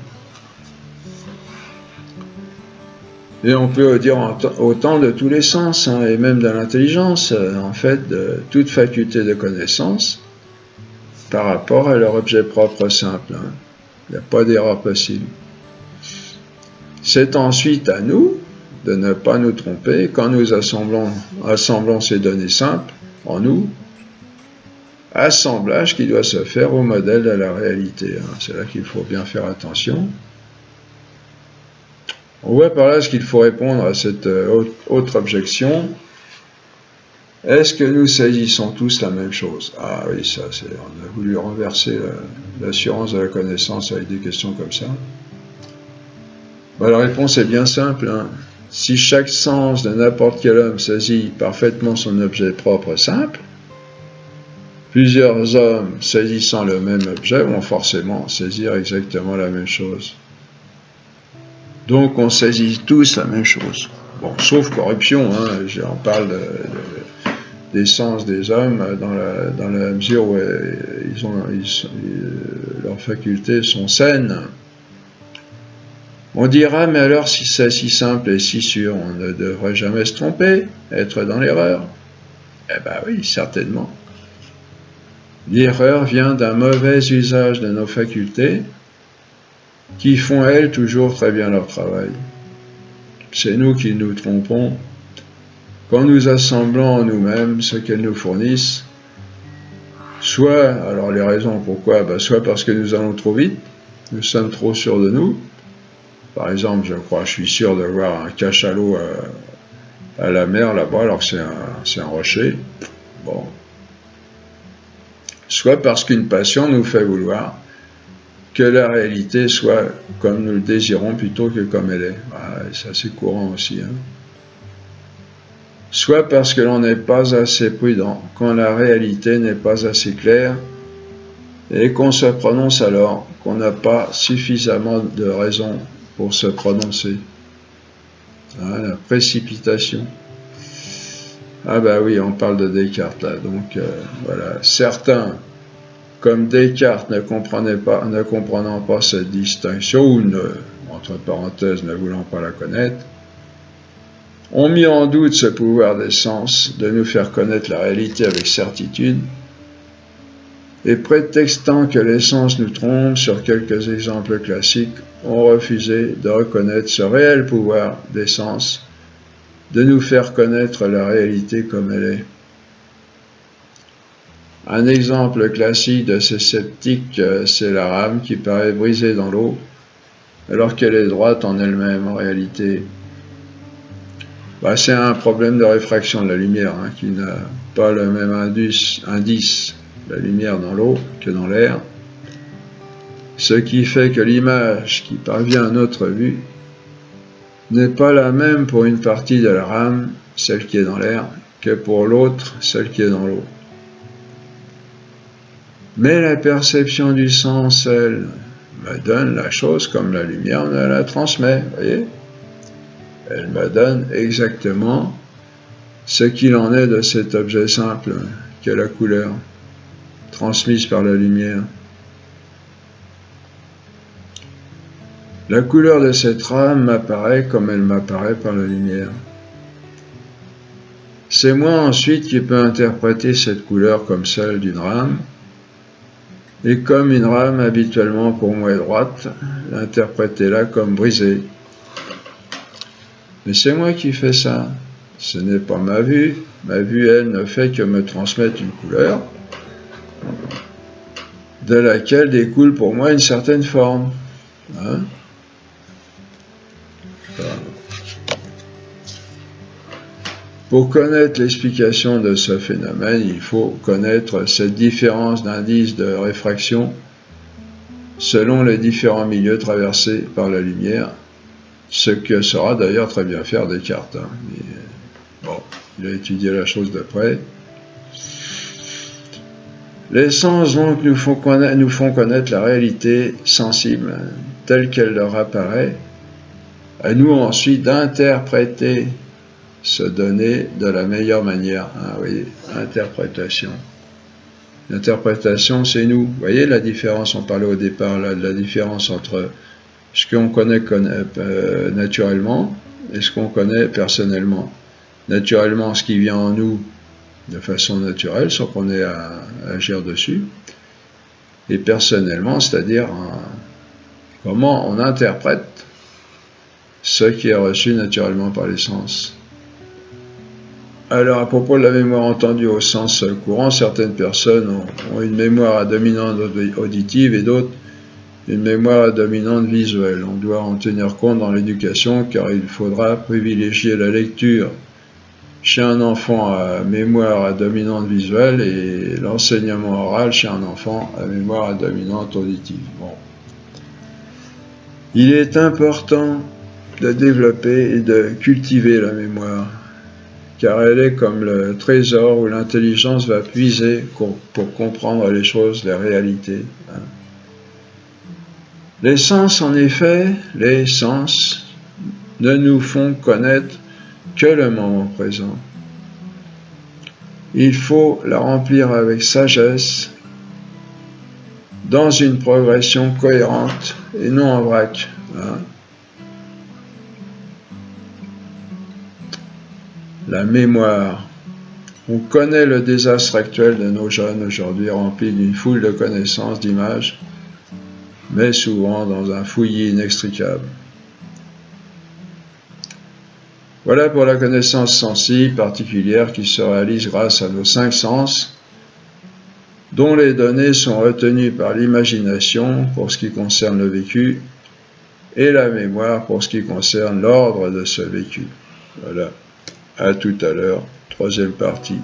Et on peut dire autant de tous les sens, et même de l'intelligence, en fait, de toute faculté de connaissance par rapport à leur objet propre simple. Il n'y a pas d'erreur possible. C'est ensuite à nous de ne pas nous tromper quand nous assemblons ces données simples en nous, assemblage qui doit se faire au modèle de la réalité. C'est là qu'il faut bien faire attention. On voit par là ce qu'il faut répondre à cette autre objection. Est-ce que nous saisissons tous la même chose? Ah oui, ça, on a voulu renverser l'assurance de la connaissance avec des questions comme ça. La réponse est bien simple. Si chaque sens de n'importe quel homme saisit parfaitement son objet propre simple, plusieurs hommes saisissant le même objet vont forcément saisir exactement la même chose. Donc on saisit tous la même chose. Bon, sauf corruption, on parle des sens des hommes dans la mesure où leurs facultés sont saines. On dira, mais alors si c'est si simple et si sûr, on ne devrait jamais se tromper, être dans l'erreur. Eh bien oui, certainement. L'erreur vient d'un mauvais usage de nos facultés qui font, elles, toujours très bien leur travail. C'est nous qui nous trompons quand nous assemblons en nous-mêmes ce qu'elles nous fournissent, soit, alors les raisons pourquoi, soit parce que nous allons trop vite, nous sommes trop sûrs de nous. Par exemple, je suis sûr de voir un cachalot à la mer là-bas, alors que c'est un rocher. Bon. Soit parce qu'une passion nous fait vouloir que la réalité soit comme nous le désirons plutôt que comme elle est. C'est assez courant aussi. Soit parce que l'on n'est pas assez prudent quand la réalité n'est pas assez claire et qu'on se prononce alors qu'on n'a pas suffisamment de raison pour se prononcer. La précipitation. Oui, on parle de Descartes là. Donc voilà, certains, comme Descartes ne comprenant pas cette distinction, ou entre parenthèses ne voulant pas la connaître, ont mis en doute ce pouvoir des sens de nous faire connaître la réalité avec certitude, et prétextant que les sens nous trompent sur quelques exemples classiques, ont refusé de reconnaître ce réel pouvoir des sens de nous faire connaître la réalité comme elle est. Un exemple classique de ces sceptiques, c'est la rame qui paraît brisée dans l'eau, alors qu'elle est droite en elle-même en réalité. C'est un problème de réfraction de la lumière, qui n'a pas le même indice, la lumière dans l'eau, que dans l'air. Ce qui fait que l'image qui parvient à notre vue n'est pas la même pour une partie de la rame, celle qui est dans l'air, que pour l'autre, celle qui est dans l'eau. Mais la perception du sens, elle, me donne la chose comme la lumière me la transmet, voyez ? Elle me donne exactement ce qu'il en est de cet objet simple qu'est la couleur, transmise par la lumière. La couleur de cette rame m'apparaît comme elle m'apparaît par la lumière. C'est moi ensuite qui peux interpréter cette couleur comme celle d'une rame, et comme une rame habituellement pour moi est droite, l'interpréter là comme brisée, Mais c'est moi qui fais ça. Ce n'est pas ma vue. Ma vue, elle, ne fait que me transmettre une couleur de laquelle découle pour moi une certaine forme. Hein? Pour connaître l'explication de ce phénomène, il faut connaître cette différence d'indice de réfraction selon les différents milieux traversés par la lumière, ce que saura d'ailleurs très bien faire Descartes. Hein. Bon, il a étudié la chose de près. Les sens donc nous font connaître la réalité sensible telle qu'elle leur apparaît, à nous ensuite d'interpréter se donner de la meilleure manière. Ah oui, interprétation. L'interprétation, c'est nous. Vous voyez la différence, on parlait au départ là, de la différence entre ce qu'on connaît naturellement et ce qu'on connaît personnellement. Naturellement, ce qui vient en nous de façon naturelle, sans qu'on ait à agir dessus. Et personnellement, c'est-à-dire comment on interprète ce qui est reçu naturellement par les sens. Alors, à propos de la mémoire entendue au sens courant, certaines personnes ont une mémoire à dominante auditive et d'autres une mémoire à dominante visuelle. On doit en tenir compte dans l'éducation car il faudra privilégier la lecture chez un enfant à mémoire à dominante visuelle et l'enseignement oral chez un enfant à mémoire à dominante auditive. Bon. Il est important de développer et de cultiver la mémoire, car elle est comme le trésor où l'intelligence va puiser pour comprendre les choses, les réalités. Les sens, en effet, les sens ne nous font connaître que le moment présent. Il faut la remplir avec sagesse, dans une progression cohérente et non en vrac. La mémoire. On connaît le désastre actuel de nos jeunes aujourd'hui, remplis d'une foule de connaissances, d'images, mais souvent dans un fouillis inextricable. Voilà pour la connaissance sensible particulière qui se réalise grâce à nos 5 sens, dont les données sont retenues par l'imagination pour ce qui concerne le vécu, et la mémoire pour ce qui concerne l'ordre de ce vécu. Voilà. À tout à l'heure, 3e partie.